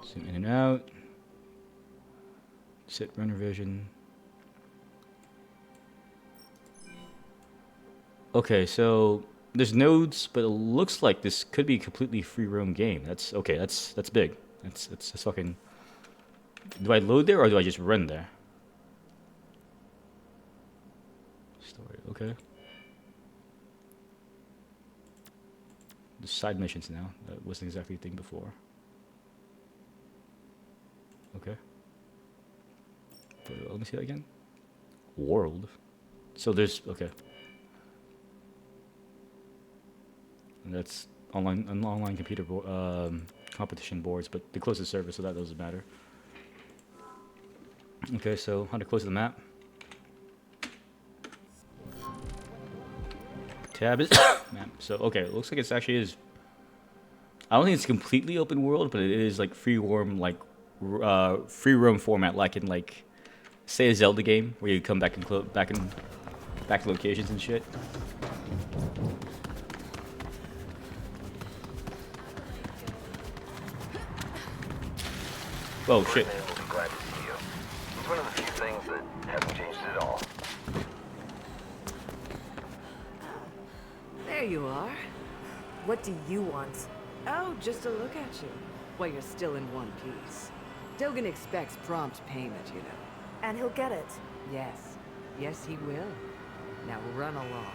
zoom in and out. Set render vision. Okay, so there's nodes, but it looks like this could be a completely free roam game. That's okay. That's big. That's fucking. Do I load there or do I just run there? Story. Okay. There's side missions now. That wasn't exactly a thing before. Okay. Let me see that again. World. So there's okay. And that's online computer competition boards, but they close the server, so that doesn't matter. Okay, so how to close the map? Tab is map. So okay, it looks like it's actually is. I don't think it's completely open world, but it is like free roam format, like in like. Say a Zelda game where you come back to locations and shit. Oh shit. Birdman will be glad to see you. It's one of the few things that hasn't changed at all. There you are. What do you want? Oh, just to look at you. Well, you're still in one piece. Dogan expects prompt payment, you know. And he'll get it. Yes. Yes, he will. Now run along.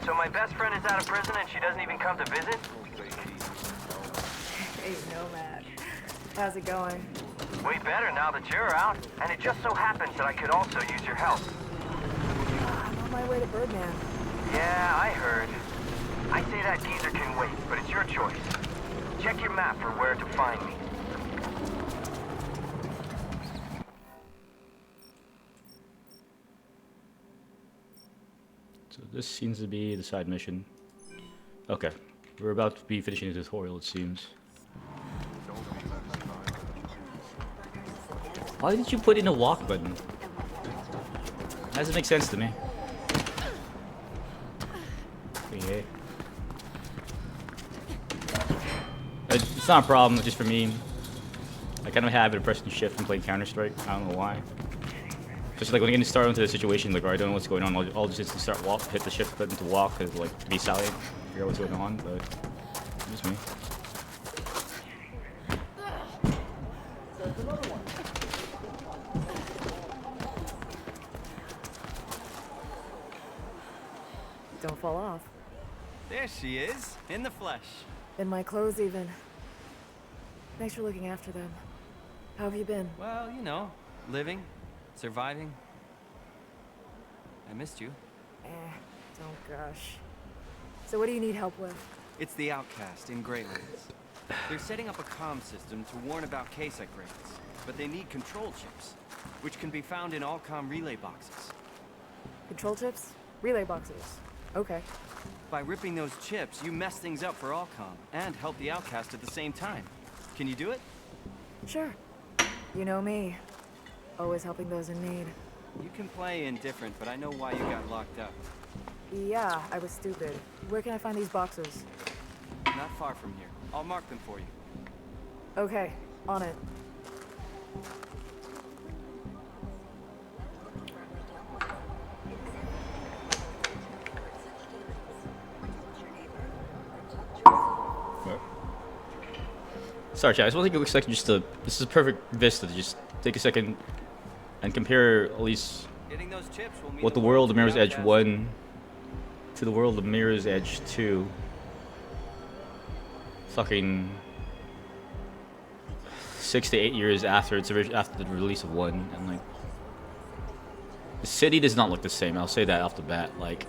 So my best friend is out of prison and she doesn't even come to visit? Hey, Nomad. How's it going? Way better now that you're out. And it just so happens that I could also use your help. I'm on my way to Birdman. Yeah, I heard. I say that geezer can wait, but it's your choice. Check your map for where to find me. So this seems to be the side mission. Okay, we're about to be finishing the tutorial, it seems. Why did you put in a walk button? Doesn't make sense to me. Okay. It's not a problem, just for me. I kind of have it pressing shift and playing Counter-Strike. I don't know why. Just like when I get started into the situation, like, I don't know what's going on, I'll just start walk, hit the shift button to walk, to like be silent, figure out what's going on. But it's just me. Don't fall off. There she is, in the flesh. In my clothes, even. Thanks for looking after them. How have you been? Well, you know, living, surviving. I missed you. Don't gush. So what do you need help with? It's the Outcast in Greylands. They're setting up a comm system to warn about case upgrades, but they need control chips, which can be found in all comm relay boxes. Control chips? Relay boxes. Okay. By ripping those chips, you mess things up for Allcom and help the Outcast at the same time. Can you do it? Sure. You know me. Always helping those in need. You can play indifferent, but I know why you got locked up. Yeah, I was stupid. Where can I find these boxes? Not far from here. I'll mark them for you. Okay, on it. Sorry, chat. I just want to take a second just to. This is a perfect vista to just take a second and compare at least what the world of Mirror's Edge 1 to the world of Mirror's Edge 2. Fucking 6 to 8 years after after the release of 1, and like the city does not look the same. I'll say that off the bat. Like,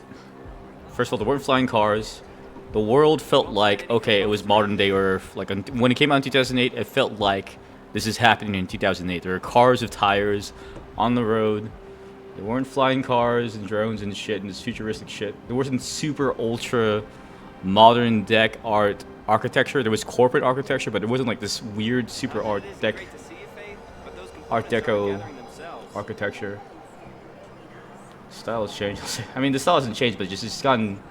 first of all, there weren't flying cars. The world felt like, okay, it was modern day Earth. Like, when it came out in 2008, it felt like this is happening in 2008. There were cars with tires on the road. There weren't flying cars and drones and shit and this futuristic shit. There wasn't super ultra modern deck architecture. There was corporate architecture, but it wasn't like this weird super Art Deco architecture. Style has changed. I mean, the style hasn't changed, but it's gotten.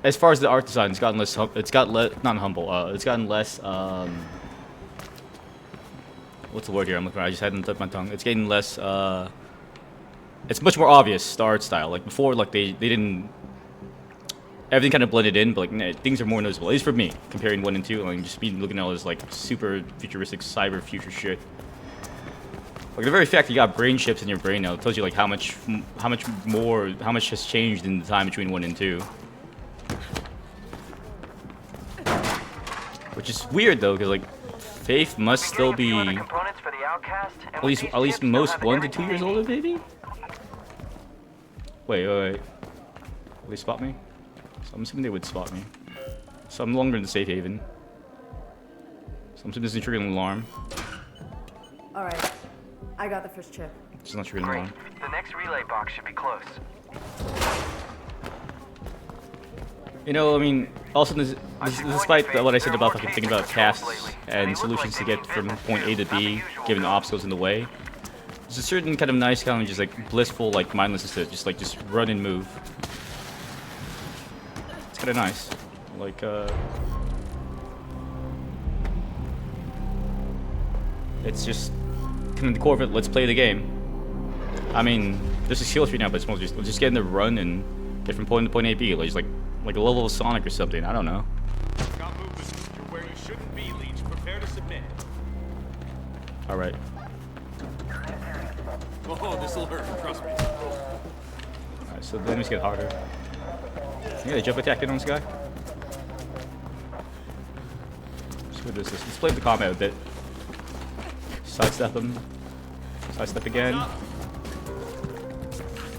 As far as the art design, it's gotten less. It's got not humble. It's gotten less. What's the word here? I'm looking. I just had it on the tip of my tongue. It's getting less. It's much more obvious the art style. Like before, like they didn't. Everything kind of blended in, but like things are more noticeable. At least for me, comparing 1 and 2, like just be looking at all this like super futuristic cyber future shit. Like the very fact you got brain chips in your brain now tells you like how much has changed in the time between 1 and 2. Which is weird though, because like Faith must still be at least most 1 to 2 years older, maybe. Wait. Will they spot me? So I'm assuming they would spot me. So I'm longer in the safe haven. So I'm assuming this is triggering an alarm. All right. I got the first chip. It's not triggering an alarm. The next relay box should be close. You know, I mean, also despite what I said about fucking thinking about tasks and solutions to get from point A to B, given obstacles in the way, there's a certain kind of nice, kind of just like blissful, like mindlessness to it, just run and move. It's kind of nice, like it's just kind of the core of it. Let's play the game. I mean, there's a skill tree now, but it's mostly just get in the run and get from point to point A B, like a level of Sonic or something. I don't know. Got movement. You're where you shouldn't be, Leech. Prepare to submit. All right. Oh, this'll hurt. Trust me. All right, so the enemies get harder. Yeah, the jump attack in on this guy. So what is this? Let's play the combat a bit. Sidestep him. Sidestep again.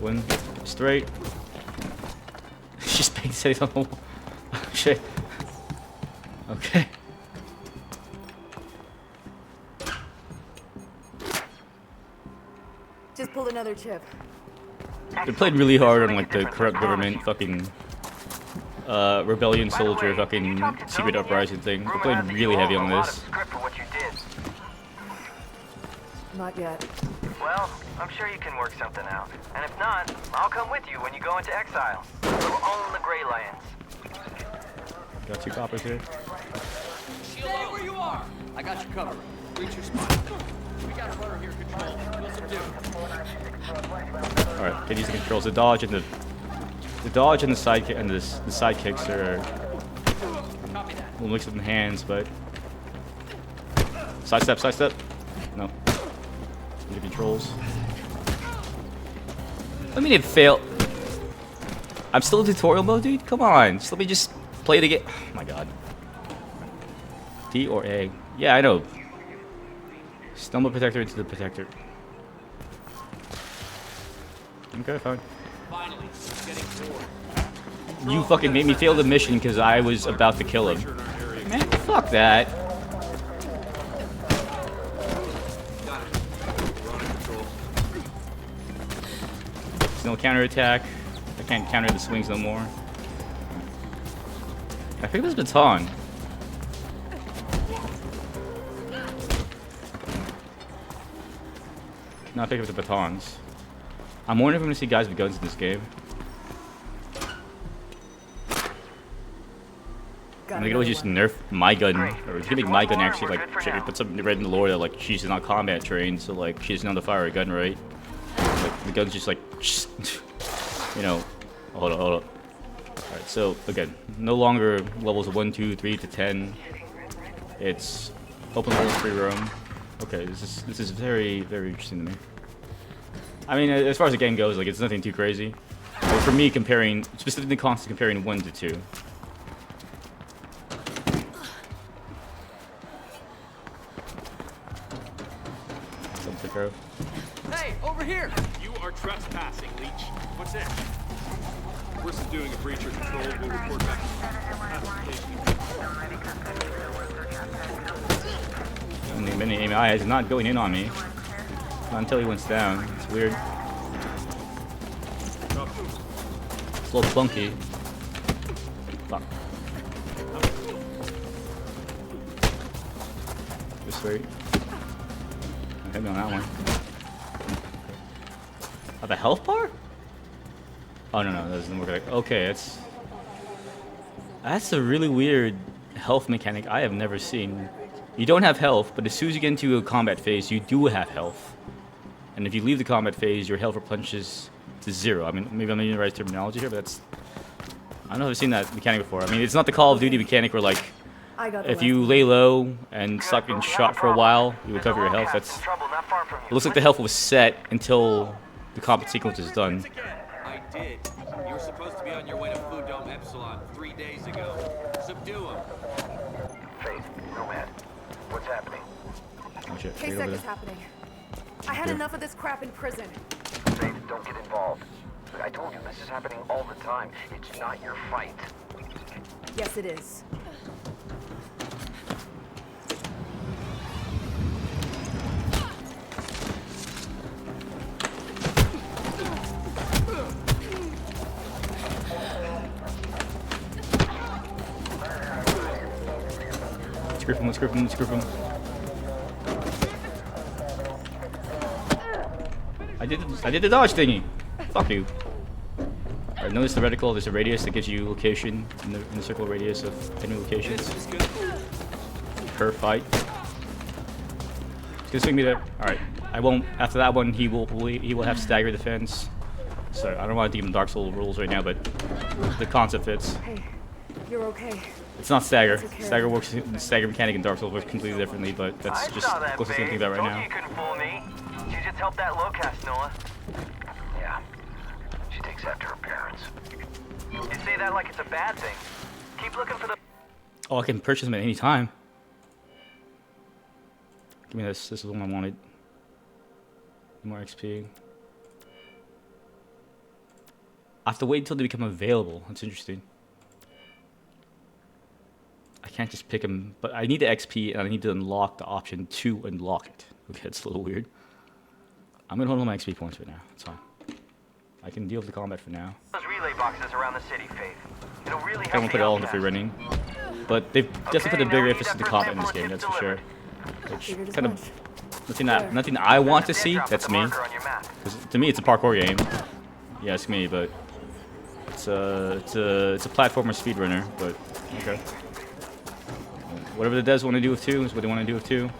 One. Straight. Just bang cities on the wall. Oh shit. Okay. Just pulled another chip. They played really hard on like the corrupt government fucking rebellion soldier fucking secret uprising thing. They played really heavy on this. Not yet. Well, I'm sure you can work something out. And if not, I'll come with you when you go into exile. We'll own the Grey Lands. Got 2 coppers here. Stay where you are! I got you covered. Reach your spot. We got a runner here, Control. We'll subdue. Alright, get using the controls. The dodge and the side and the side kicks are a little mixed in the hands, but sidestep. No. The controls. I mean, it failed. I'm still in tutorial mode, dude. Come on, just let me just play the game. Oh my god. D or A? Yeah, I know. Stumble protector into the protector. Okay, fine. Finally, it's getting bored. You fucking made me fail the mission because I was about to kill him. Man, fuck that. There's no counterattack. I can't counter the swings no more. I picked this baton. Not pick up the batons. I'm wondering if I'm gonna see guys with guns in this game. And they could always just nerf my gun, or you can make my gun actually like put something right in the lore that like she's not combat trained, so like she doesn't know how to fire a gun right. Like the gun's just like, you know. Hold up. All right, so again, no longer levels 1, 2, 3 to 10. It's open world free roam. Okay, this is very interesting to me. I mean, as far as the game goes, like it's nothing too crazy. But for me, specifically constantly comparing 1 to 2. Something to throw. Hey, over here! You are trespassing, Leech. What's that? We're subduing a breacher. Control. We'll report back. Mini AI is not going in on me. Not until he went down. It's weird. It's a little clunky. Fuck. Just wait. Hit me on that one. Oh, the health bar? Oh no, that doesn't work like. Okay, that's a really weird health mechanic I have never seen. You don't have health, but as soon as you get into a combat phase, you do have health. And if you leave the combat phase, your health replenishes to 0. I mean, maybe I'm not using the right terminology here, but that's... I don't know if I've seen that mechanic before. I mean, it's not the Call of Duty mechanic where, like, if you lay low and stop getting shot for a while, you recover your health. That's... It looks like the health was set until the combat sequence is done. I did. You were supposed to be on your way to Food Dome Epsilon 3 days ago. Subdue him. Faith, Nomad. What's happening? Oh shit, K-Sec is happening. I had enough of this crap in prison. Faith, don't get involved. Look, I told you this is happening all the time. It's not your fight. Yes, it is. let's group him, let's group him. I did the dodge thingy. Fuck you. Alright, notice the reticle, there's a radius that gives you location in the circle radius of enemy locations. Per fight. He's gonna swing me there. Alright. I won't after that one he will have stagger defense. So I don't want to give him Dark Souls rules right now, but the concept fits. Hey, you're okay. It's not stagger. Okay. Stagger works. The stagger mechanic in Dark Souls works completely differently, but that's just close to the same thing about right now. You couldn't fool me. She just helped that Locust, Noah. Yeah. She takes after her parents. You say that like it's a bad thing. Keep looking for the. Oh, I can purchase them at any time. Give me this. This is the one I wanted. More XP. I have to wait until they become available. That's interesting. I can't just pick them, but I need the XP and I need to unlock the option to unlock it. Okay, it's a little weird. I'm gonna hold on my XP points right now. It's fine. I can deal with the combat for now. Those relay boxes around the city, Faith. It'll really I won't put it all into free running, but they've definitely put a bigger emphasis on the combat in this game. That's for sure. Which kind of nothing I want to see. That's me. Because to me, it's a parkour game. Yeah, it's me, but it's a platformer speedrunner. But okay. Whatever the devs want to do with 2 is what they want to do with 2.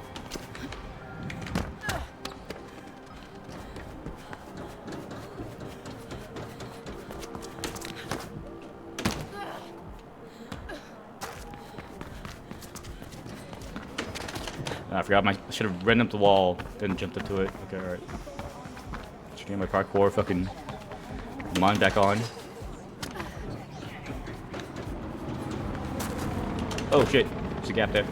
I forgot I should have ran up the wall, then jumped up to it. Okay, alright. Should get my parkour fucking mind back on. Oh shit, there's a gap there.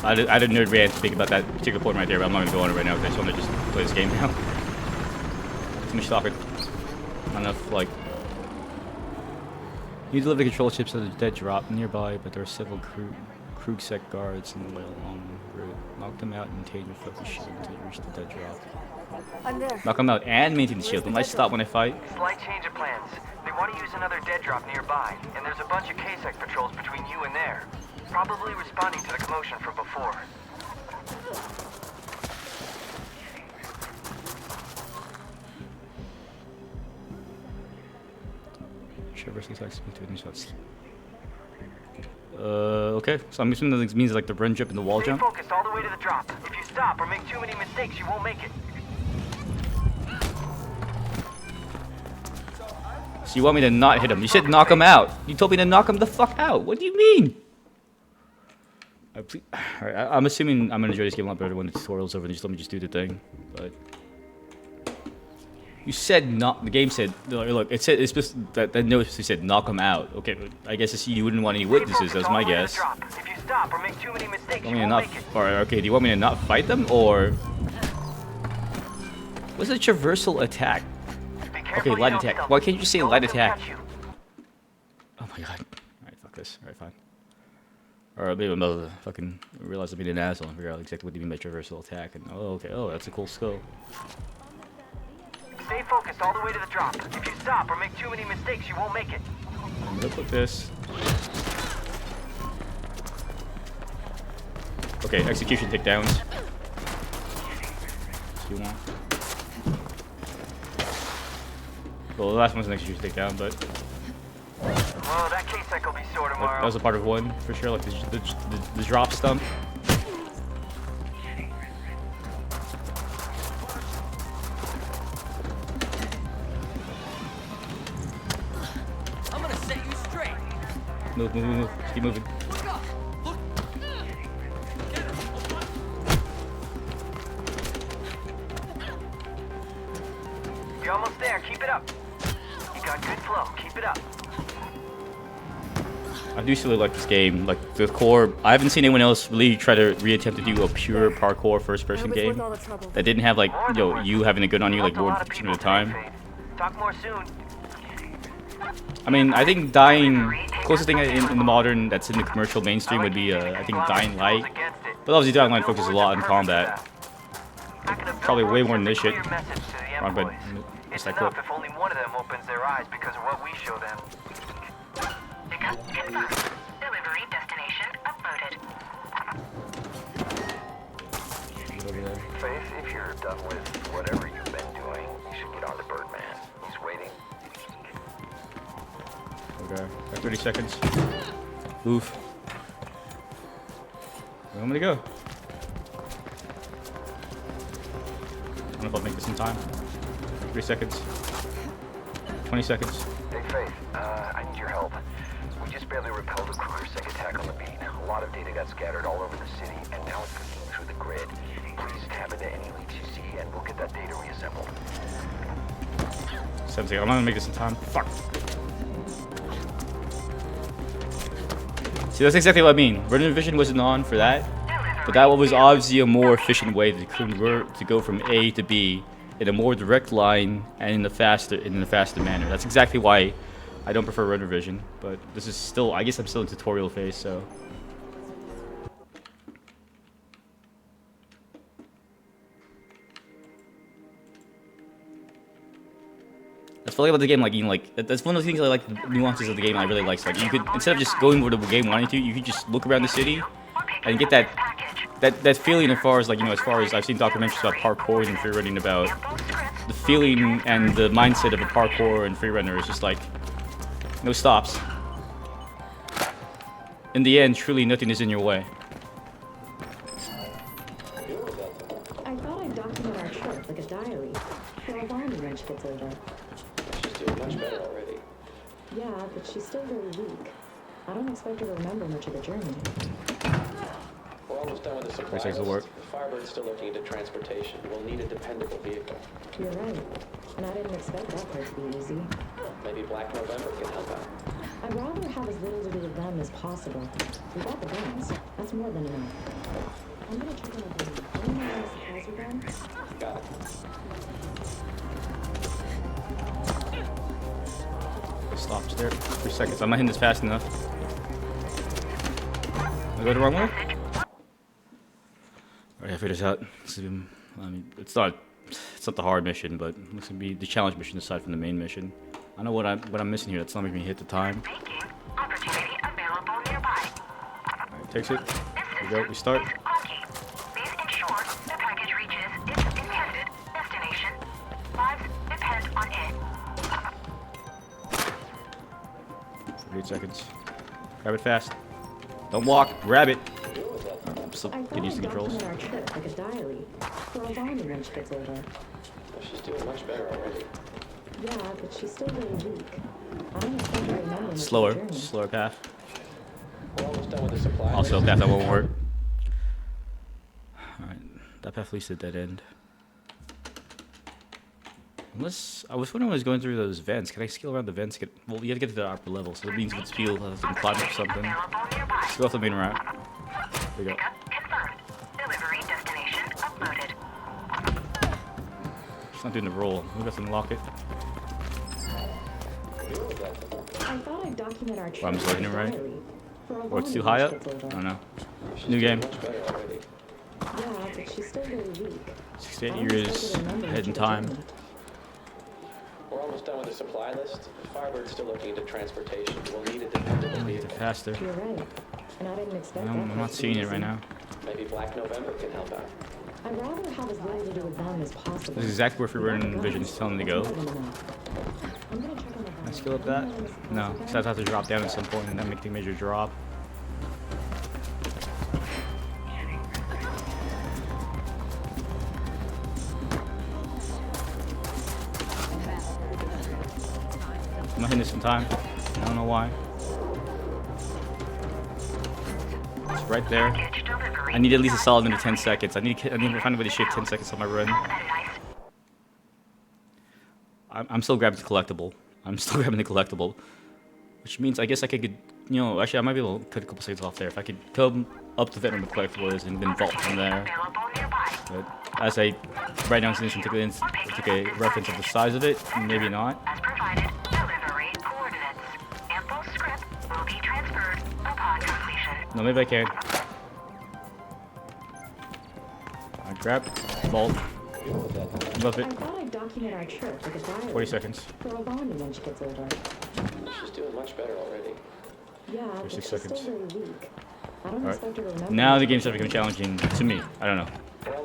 I had a nerd rant to speak about that particular point right there, but I'm not going to go on it right now because I just want to just play this game now. Too much talking. Not enough, like... You deliver the control chips at a dead drop nearby, but there are several Krugsec guards in the way along the route. Knock them out and maintain your focus shield until you reach the dead drop. I'm there. Knock them out and maintain the shield. Don't I stop when I fight? Slight change of plans. They want to use another dead drop nearby, and there's a bunch of K-Sec patrols between you and there. Probably responding to the commotion from before. Traverse attacks between shots. Okay. So I'm assuming that means like the run jump and the wall jump. Stay focused all the way to the drop. If you stop or make too many mistakes, you won't make it. So you want me to not hit him? You said knock him out. You told me to knock him the fuck out. What do you mean? Alright, I'm assuming I'm gonna enjoy this game a lot better when the tutorial's over and just let me just do the thing. But you said not. The game said look. It said it's just that notice. It said knock him out. Okay, but I guess it's, you wouldn't want any witnesses. That's my guess. If you stop or make too many mistakes, You want me to not? Or okay, do you want me to not fight them or? What's a traversal attack? Okay, light attack. Why can't you just say light attack? Oh my god. Alright, fuck this. Alright, fine. Or maybe I'm about to fucking realize I'm being an asshole and figure out exactly what you mean by traversal attack. And oh, okay. Oh, that's a cool skill. Stay focused all the way to the drop. If you stop or make too many mistakes, you won't make it. I'm gonna put this. Okay, execution takedowns. So you want? Well, the last one's an execution takedown, but Well, that K-Sec will be sore tomorrow. that was a part of one for sure. Like the drop stump. I'm gonna set you straight. Move, move, move, move. Just keep moving. You're almost there. Keep it up. You got good flow. Keep it up. I do still like this game. Like the core, I haven't seen anyone else really try to reattempt to do a pure parkour first-person game that didn't have like you having a gun on you like more at a time. Talk more soon. I mean, I think Dying, closest thing in the modern that's in the commercial mainstream would be I think Dying Light. But obviously Dying Light focuses a lot on combat. Like, probably way more than this shit. Wrong button. It's enough if only one of them opens their eyes because of what we show them. Delivery destination uploaded. Faith, if you're done with whatever you've been doing, you should get on to Birdman. He's waiting. Okay, got 30 seconds. Oof. Where am I gonna go? I don't know if I'll make this in time. 3 seconds. 20 seconds. Hey, Faith, I need your help. We just barely repelled a Kruger-Sec attack on the beat. A lot of data got scattered all over the city, and now it's cooking through the grid. Please tap into any leaks you see, and we'll get that data reassembled. 7 seconds. I'm not gonna make this in time. Fuck. See, that's exactly what I mean. Running Vision wasn't on for that, but that was obviously a more efficient way to convert to go from A to B in a more direct line and in a faster manner. That's exactly why I don't prefer Runner Vision. But this is still, I guess I'm still in tutorial phase, so. That's what I like about the game. Like, you know, like that's one of the things I like. The nuances of the game I really like. Like, you could, instead of just going over the game wanting to, you could just look around the city and get that feeling. As far as, like, you know, as far as I've seen documentaries about parkour and free running, about the feeling and the mindset of a parkour and free runner is just like no stops. In the end, truly nothing is in your way. I thought I'd document our trip like a diary for a bond when she gets older. She's doing much better already. Yeah, but she's still very weak. I don't expect her to remember much of the journey. We're almost done with the supply Takes a work. list. Firebird's still looking into transportation. We'll need a dependable vehicle. You're right. And I didn't expect that part to be easy. Maybe Black November can help out. I'd rather have as little to do with them as possible. We got the guns. That's more than enough. I'm gonna check on the room. Anyone want supplies with them? Got it. Stops there. 3 seconds. I'm not hitting this fast enough. Did I go the wrong way? Alright, I figured this out. I mean, it's not the hard mission, but it's gonna be the challenge mission aside from the main mission. I know what I'm missing here. That's not making me hit the time. Opportunity available nearby. Alright, takes it. Here we go. We start. Please ensure the package reaches its intended destination. Lives depend on it. 48 seconds. Grab it fast. Don't walk. Grab it. I'm still getting used to controls. I thought I'd document our trip like a diary for a bond when she gets older. She's doing much better already. Yeah, but she's still very weak. I don't expect her to remember much of the Slower. journey. Slower path. We're almost done with the supply Also a list. path that won't work. Alright. That path leads to a dead end. Unless, I was wondering when I was going through those vents. Can I scale around the vents? Well, you have to get to the upper level, so it means with speed, I'll have to climb up something. Let's go off the main route. There we go. Delivery destination uploaded. It's not doing the roll. We have to unlock it. I thought I'd document our trip Well, I'm just loading it right. diary for a Or it's bond too when high she up? gets older. I don't know. New game. Much better already. Yeah, but she's still very weak. 68 I don't expect years her to remember ahead in much of the time. journey. We're almost done with the supply list. Firebird's still looking into transportation. We'll need a dependable vehicle. Faster. You're right. And I didn't expect that I'm part not to be seeing it easy. right now. Maybe Black November can help out. I'd rather have as little to do with them as possible. This is exactly where Free Running Vision is telling me to go. That's more than enough. I'm gonna check on the Can I skill up that? No, because I'd have to drop down at some point and then make the major drop. I'm not hitting this in time. I don't know why. It's right there. I need at least a solid minute 10 seconds. I need to find a way to shave 10 seconds on my run. I'm still grabbing the collectible. Which means I guess I could, you know, actually I might be able to cut a couple seconds off there. If I could come up to Veteran the collectible is and then vault from there. But as I right now took a reference of the size of it, maybe not. Delivery coordinates. Ample script will be transferred upon completion. No, maybe I can. I grab, vault, above I it. thought I'd document our trip like a diary 40 seconds. for a bond when she gets older. She's doing much better already. Yeah, for but 6 she's seconds. still really weak. I don't Alright. expect her to remember. Now the game's starting to become challenging to me. I don't know.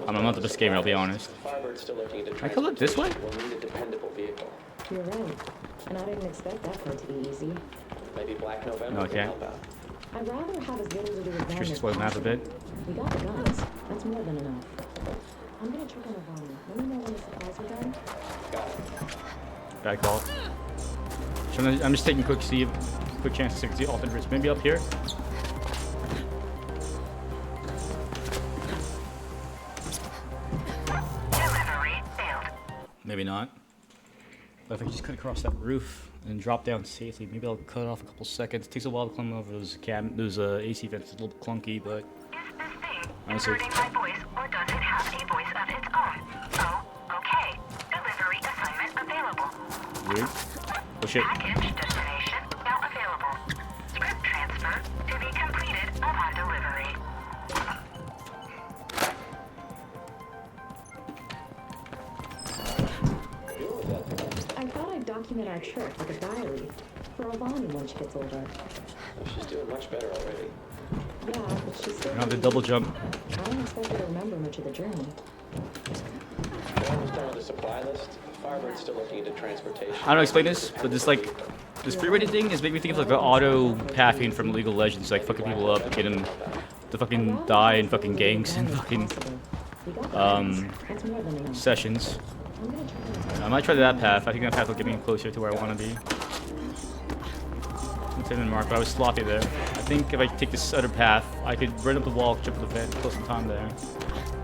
I'm not the best gamer, I'll be honest. Firebird's still looking into I could look this way? We'll need a dependable vehicle. You're right. And I didn't expect that part to be easy. Maybe Black November No, I can can't. help out. I'd rather have as little to do with them Should as explode the map a possible. bit. We got the guns. That's more than enough. I'm gonna check on Ivana. Let me know when the supplies are done. Bad call. So I'm just taking a quick chance to see alternate routes. Maybe up here. Maybe not. But if I just cut across that roof and drop down safely, maybe I'll cut off a couple seconds. It takes a while to climb over those AC vents. It's a little bit clunky, but honestly. My voice, or does it have a voice of its own? Oh, okay. Delivery assignment available. Weird. Oh shit. Package destination now available. Script transfer to be completed upon delivery. I thought I'd document our trip like a diary for Ivana when she gets older. She's doing much better already. Yeah, but she's still. Now the double jump. I don't expect her to remember much of the journey. We're almost done with the supply list. Firebird's still looking into transportation. I don't know explain this, but this free raiding thing is making me think of like the auto pathing from League of Legends, like fucking people up, get them to fucking die in fucking gangs and fucking sessions. I might try that path. I think that path will get me closer to where I want to be. Mark, but I was sloppy there. I think if I take this other path, I could run up the wall, jump to the vent, close some time there.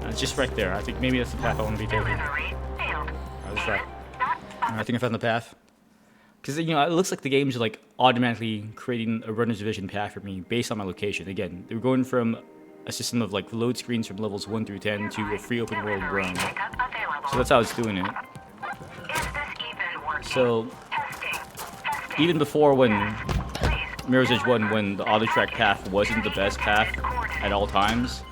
And it's just right there. I think maybe that's the path I want to be taking. Alright, let's try. I think I found the path. Because, you know, it looks like the game's like automatically creating a runner's vision path for me based on my location. Again, we're going from a system of like load screens from levels 1 through 10 to a free open world run. So that's how it's doing it. So, even before when Mirror's Edge 1, when the auto track path wasn't the best path at all times,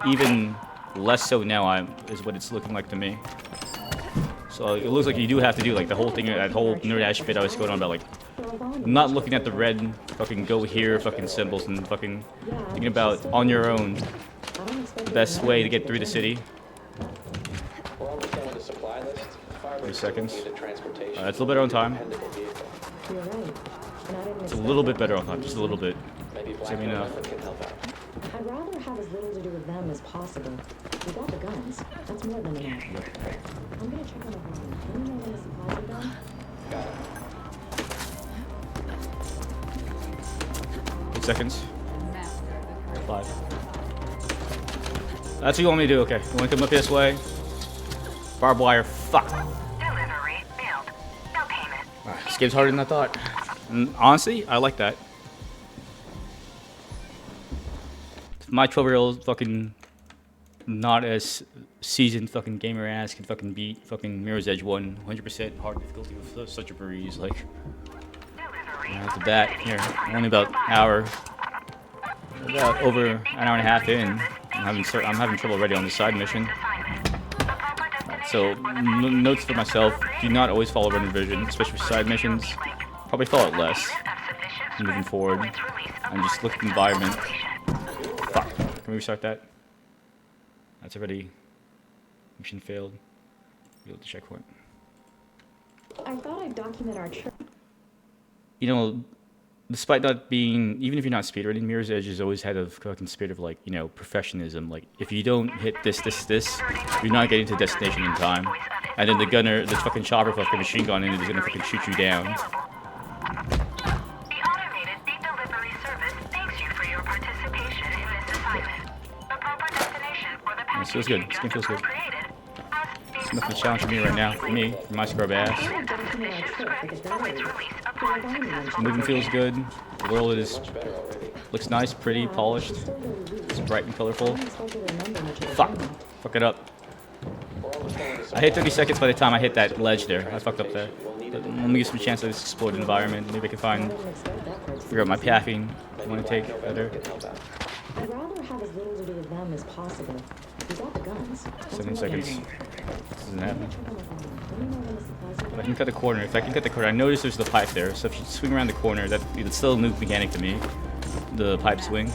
even less so now is what it's looking like to me. So it looks like you do have to do like the whole thing, that whole nerd ass bit I was going on about, like not looking at the red fucking go here fucking symbols and fucking thinking about on your own the best way to get through the city. We're almost done with the supply list. 30 seconds. That's a little better on time. You're right. And I didn't It's a little bit better on time, just a little bit. Save me enough. I'd rather have as little to do with them as possible. We got the guns. That's more than enough. I'm gonna check on the room. Let me know when the supplies are done. Got it. 8 seconds. 5. That's what you want me to do, okay. You want to come up this way? Barbed wire, fuck. Delivery failed. No payment. Alright, this game's harder than I thought. And honestly, I like that. My 12-year-old fucking not as seasoned fucking gamer ass can fucking beat fucking Mirror's Edge 1 100% hard difficulty with such a breeze. Like, after that, here, only about over an hour and a half in, I'm having trouble already on the side mission. So, notes for myself: do not always follow runner vision, especially for side missions. Probably follow it less moving forward, and just look at the environment. Fuck. Can we restart that? That's already mission failed. Reload the checkpoint. I thought I'd document our trip. You know, despite not being, even if you're not speedrunning, Mirror's Edge has always had a fucking spirit of like, you know, perfectionism. Like, if you don't hit this, you're not getting to the destination in time. And then the fucking chopper fucking machine gun in it is gonna fucking shoot you down. This feels good. This game feels good. It's nothing challenging me right now. For me, for my scrub ass. The movement feels good. The world looks nice, pretty, polished. It's bright and colorful. Fuck it up. I hit 30 seconds by the time I hit that ledge there. I fucked up there. But let me give some chance to explore the environment. Maybe I can figure out my pathing I want to take better. I'd rather have as little to do with them as possible. We got the guns. 7 seconds. This isn't happening. If I can cut the corner, I notice there's the pipe there. So if you swing around the corner, it's still a new mechanic to me. The pipe swing.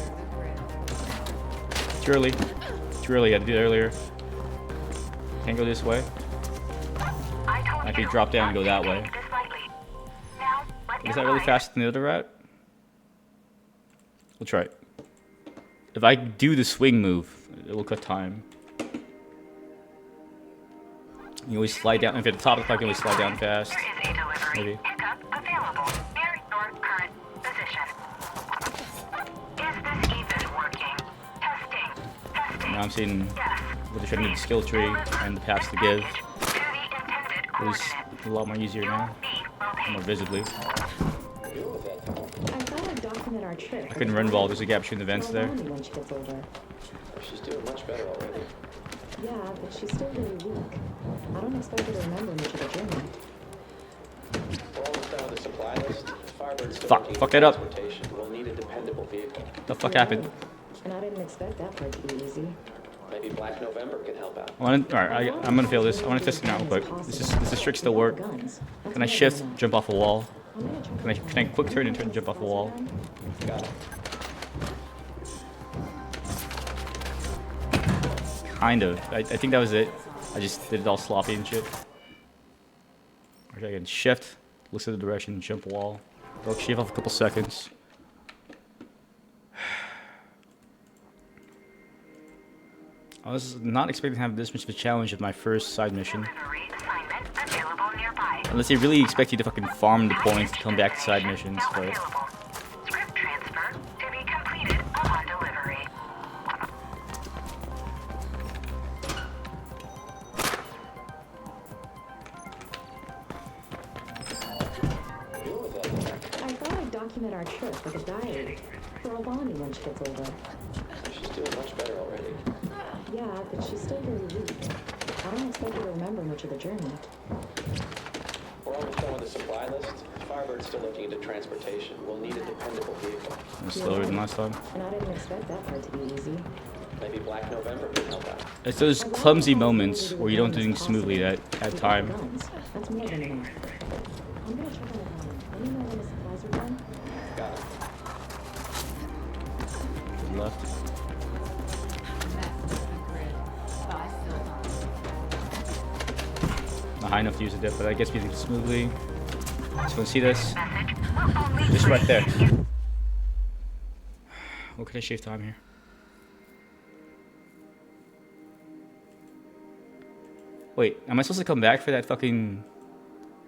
Too early. Too early. I had to do it earlier. Can't go this way. I could drop down and go that way. Is that really faster than the other route? We'll try it. If I do the swing move, it will cut time. You always slide down. If you're at the top of the clock, you always slide down fast. Maybe. Now I'm seeing what they're trying to do the skill tree and the paths to give. It was a lot more easier now, more visibly. I couldn't run while there's a gap between the vents there. She's doing much better already. Yeah, but she's still really weak. I don't expect her to remember much of the journey. We're almost done with the supply list. Firebird's still Fuck that up. We'll need a dependable vehicle. The fuck happened? And I didn't expect that part to be easy. Maybe Black November can help out. Alright, I'm gonna fail this. I want to test it out real quick. Does this trick still work? Can I shift, jump off a wall? Can I quick turn and jump off a wall? Got it. Kind of. I think that was it. I just did it all sloppy and shit. Okay, I can shift, look at the direction, jump wall. I'll shave off a couple seconds. I was not expecting to have this much of a challenge with my first side mission. Unless they really expect you to fucking farm the points to come back to side missions, but... Script transfer to be completed upon delivery. I thought I'd document our trip with a diary for Albani when she gets older. She's doing much better already. Yeah, but she's still very weak. I don't expect her to remember much of the journey. We're almost done with the supply list. Firebird's still looking into transportation. We'll need a dependable vehicle. Slower than last time. And I didn't expect that part to be easy. Maybe Black November can help out. It's those clumsy moments where you don't do things smoothly at time. That's more than enough. I'm gonna check on the line. Let me know when the supplies are done. Got it. Left. Not high enough to use a dip, but that gets me smoothly. Just want to see this. Just right there. What can I shave time here? Wait, am I supposed to come back for that fucking?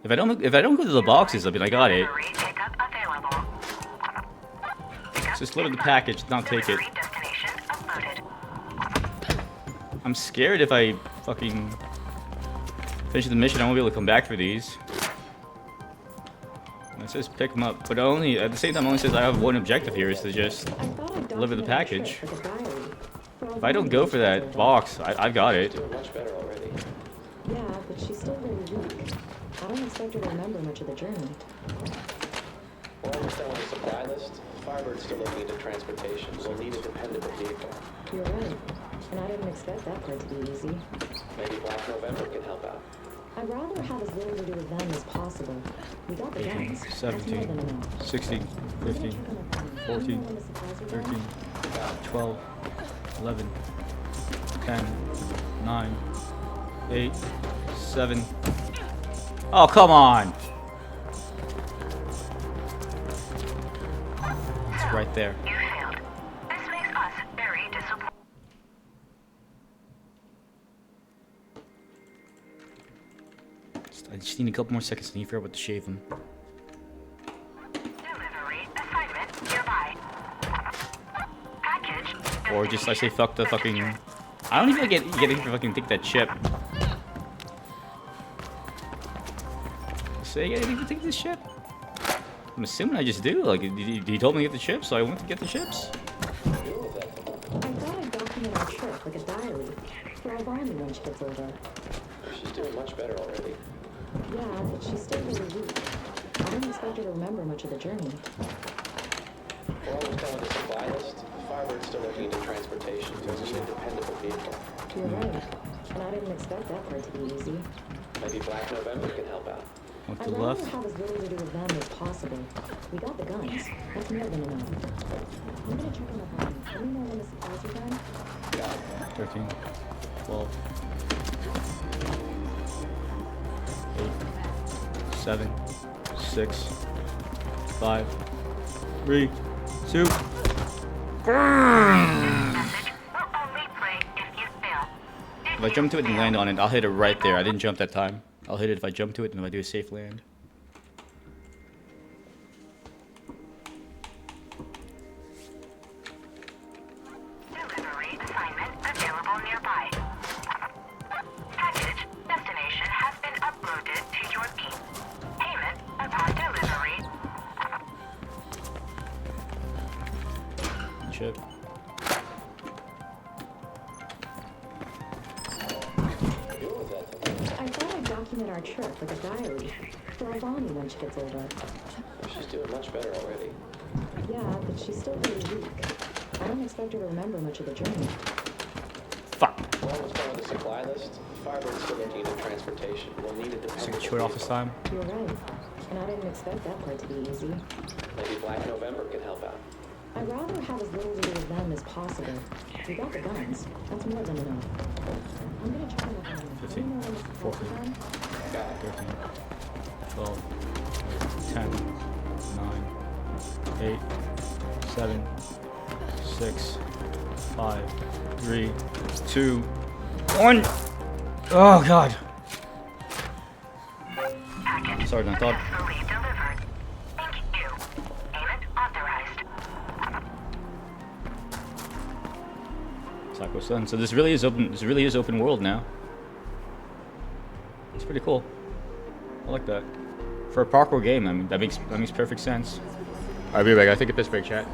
If I don't go to the boxes, I mean I got it. Just load the package, not take it. I'm scared if I fucking finish the mission, I won't be able to come back for these. It says pick them up, but only at the same time, it only says I have one objective here, is to just deliver the package. If I don't go for that box, I've got it. Yeah, but she's still very weak. I don't expect her to remember much of the journey. We're almost done with the supply list. Firebird's still looking into transportation. We'll need a dependable vehicle. You're right. And I didn't expect that part to be easy. Maybe Black November can help out. I'd rather have as little to do with them as possible. We got the guns. 17, 16, 15, 14, 13, 12, 11, 10, 9, 8, 7. Oh, come on! It's right there. You failed. This makes us very disappointed. I just need a couple more seconds to figure out what to shave him. Delivery assignment nearby. Package. Or just I say fuck the fucking. I don't even get to fucking take that chip. Say I didn't even take this chip. I'm assuming I just do. Like he told me to get the chips, so I went to get the chips. I thought I'd document our trip like a diary for Albani when she gets older. She's doing much better already. Yeah, but she's still really weak. I don't expect her to remember much of the journey. We're almost done with the supply list. Firebird's still looking into transportation. We'll need a dependable vehicle. You're right. And I didn't expect that part to be easy. Maybe Black November can help out. Off to I'd the rather left. have as little to do with them as possible. We got the guns. That's more than enough. I'm gonna check on the phone. Let me know when the supplies are done. 13, 12, 8, 7, 6, 5, 3, 2. If I jump to it and land on it, I'll hit it right there. I didn't jump that time. I'll hit it if I jump to it and if I do a safe land. Delivery assignment available nearby. Package destination has been uploaded to your beam. Payment upon delivery. Chip. I thought I'd document our trip with a diary for Avani when she gets older. She's doing much better already. Yeah, but she's still really weak. I don't expect her to remember much of the journey. Fuck. Well, what's going with the supply list? Firebird's still looking into transportation. We'll need it So to short off this time. You're right. And I didn't expect that part to be easy. Maybe Black November can help out. I'd rather have as little to do with them as possible. We got the guns. That's more than enough. I'm gonna check on the phone. 15, 14, 13, 12, 10, 9, 8, 7, 6, 5, 3, 2, 1. Oh god. Sorry, I thought. Thank you. Payment authorized. Psycho Sun. So this really is open. This really is open world now. It's pretty cool. I like that. For a parkour game, I mean that makes perfect sense. Alright, be right back. I think it this break, chat.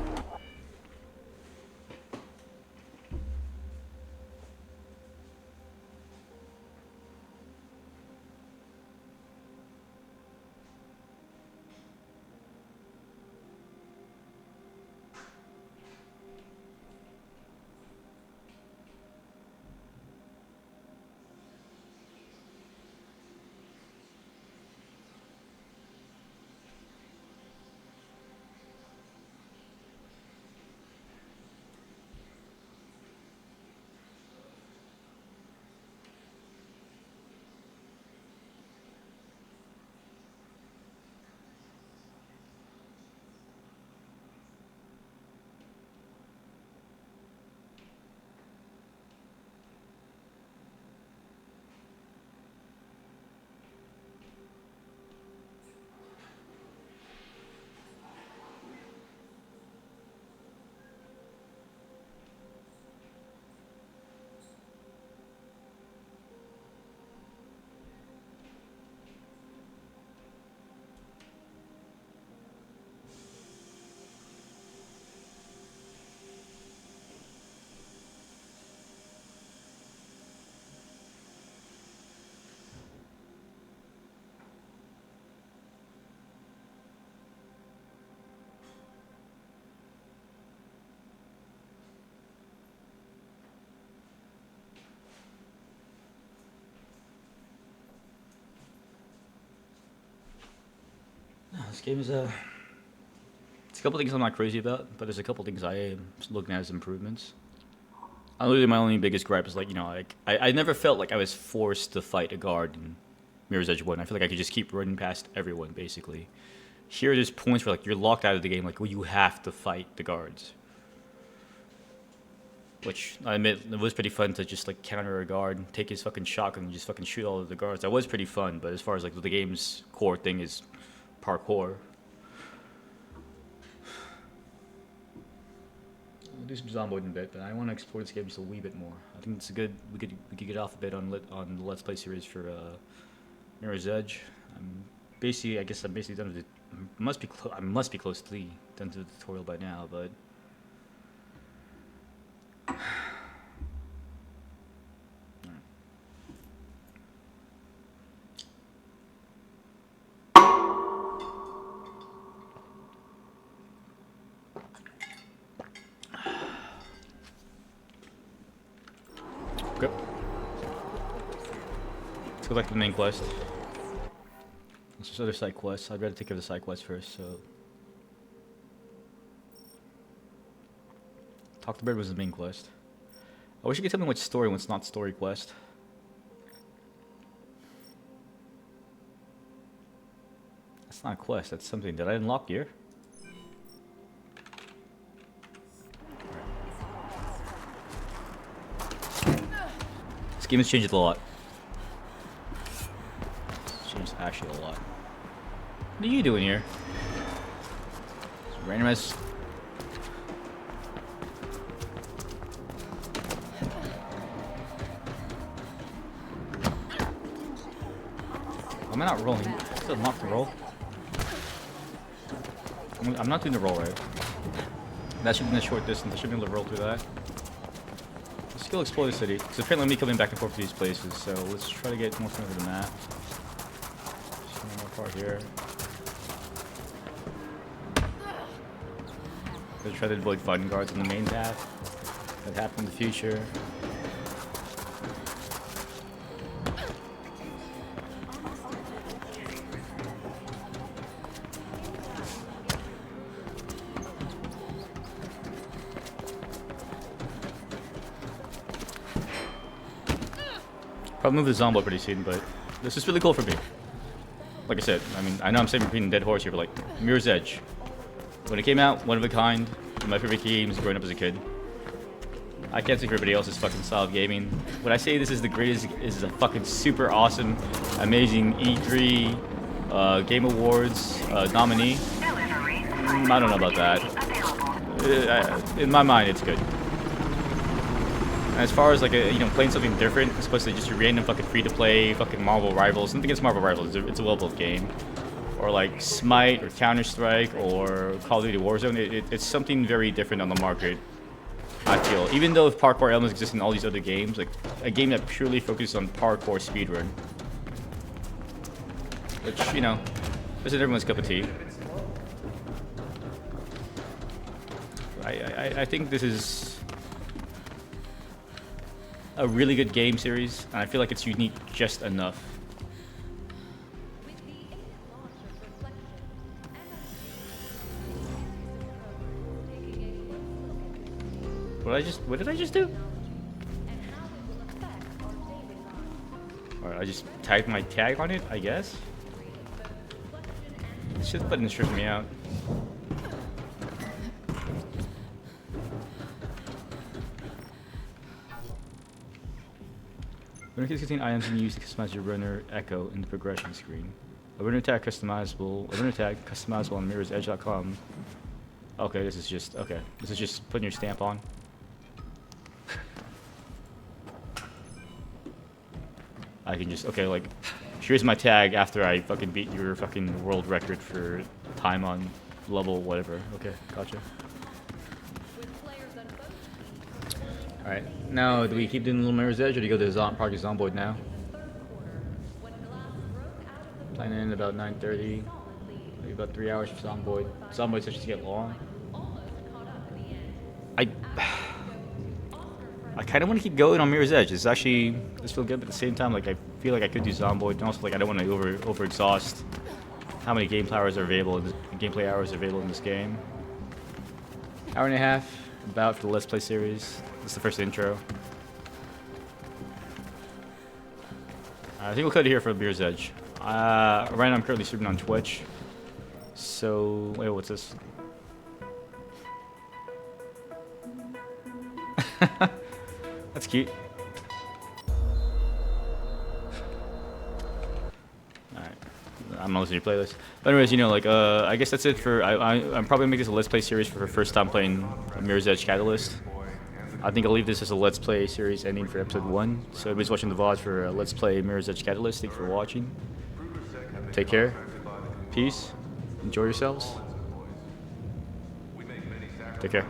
This game is it's a couple things I'm not crazy about, but there's a couple things I am looking at as improvements. Literally, my only biggest gripe is, like, you know, like I never felt like I was forced to fight a guard in Mirror's Edge 1. I feel like I could just keep running past everyone, basically. Here, there's points where, like, you're locked out of the game, like, well, you have to fight the guards. Which, I admit, it was pretty fun to just, like, counter a guard, take his fucking shotgun and just fucking shoot all of the guards. That was pretty fun, but as far as, like, the game's core thing is parkour. I'll do some zomboid in a bit, but I want to explore this game just a wee bit more. I think it's a good. We could get off a bit on the Let's Play series for Mirror's Edge. I guess I'm basically done with it. I must be close to done to the tutorial by now, but. Let's go back to the main quest. There's other side quests. I'd rather take care of the side quest first, so... Talk to Bird was the main quest. I wish you could tell me what's story and what's not story quest. That's not a quest, that's something. Did I unlock here? This game has changed a lot. It's changed actually a lot. What are you doing here? It's random as... Am I not rolling? Is it not the roll? I'm not doing the roll right. That should be in a short distance. I should be able to roll through that. Let's go explore the city. Because apparently I'm me coming back and forth to these places. So let's try to get more fun of the map. Just one more part here. Let's try to avoid fighting guards on the main path. That happen in the future. Probably move the zombie pretty soon, but this is really cool for me. Like I said, I mean, I know I'm saying repeating dead horse here, but like Mirror's Edge. When it came out, one of a kind, one of my favorite games growing up as a kid. I can't speak for everybody else's fucking style of gaming. When I say this is the greatest, is a fucking super awesome, amazing E3 Game Awards nominee. I don't know about that. In my mind, it's good. As far as like playing something different, as opposed to just a random fucking free-to-play fucking Marvel Rivals. Nothing against Marvel Rivals. It's a well-built game. Or like Smite or Counter-Strike or Call of Duty Warzone. It's something very different on the market, I feel. Even though parkour elements exist in all these other games, like a game that purely focuses on parkour speedrun, which isn't everyone's cup of tea. I think this is a really good game series, and I feel like it's unique just enough. What did I just do? Alright, I just tagged my tag on it, I guess. This shit button tripped me out. Runner kits contain items and use to customize your runner echo in the progression screen. A runner tag customizable. A runner tag customizable on mirrorsedge.com. Okay, this is just putting your stamp on. I can just like here's my tag after I fucking beat your fucking world record for time on level whatever. Okay, gotcha. Alright, now do we keep doing Little Mirror's Edge or do you go to Project Zomboid now? Planning in about 9:30. Maybe about 3 hours for Zomboid. Zomboid starts to get long. I kind of want to keep going on Mirror's Edge. This feels good, but at the same time, like I feel like I could do Zomboid, and also like I don't want to over exhaust how many gameplay hours are available in this game. Hour and a half, about for the Let's Play series. This is the first intro. I think we'll cut it here for Mirror's Edge. Right now I'm currently streaming on Twitch. So wait, what's this? That's cute. Alright. I'm not listening to your playlist. But anyways, I guess that's it for... I'm probably going to make this a Let's Play series for the first time playing Mirror's Edge Catalyst. I think I'll leave this as a Let's Play series ending for episode 1. So everybody's watching the VODs for Let's Play Mirror's Edge Catalyst. Thank you for watching. Take care. Peace. Enjoy yourselves. Take care.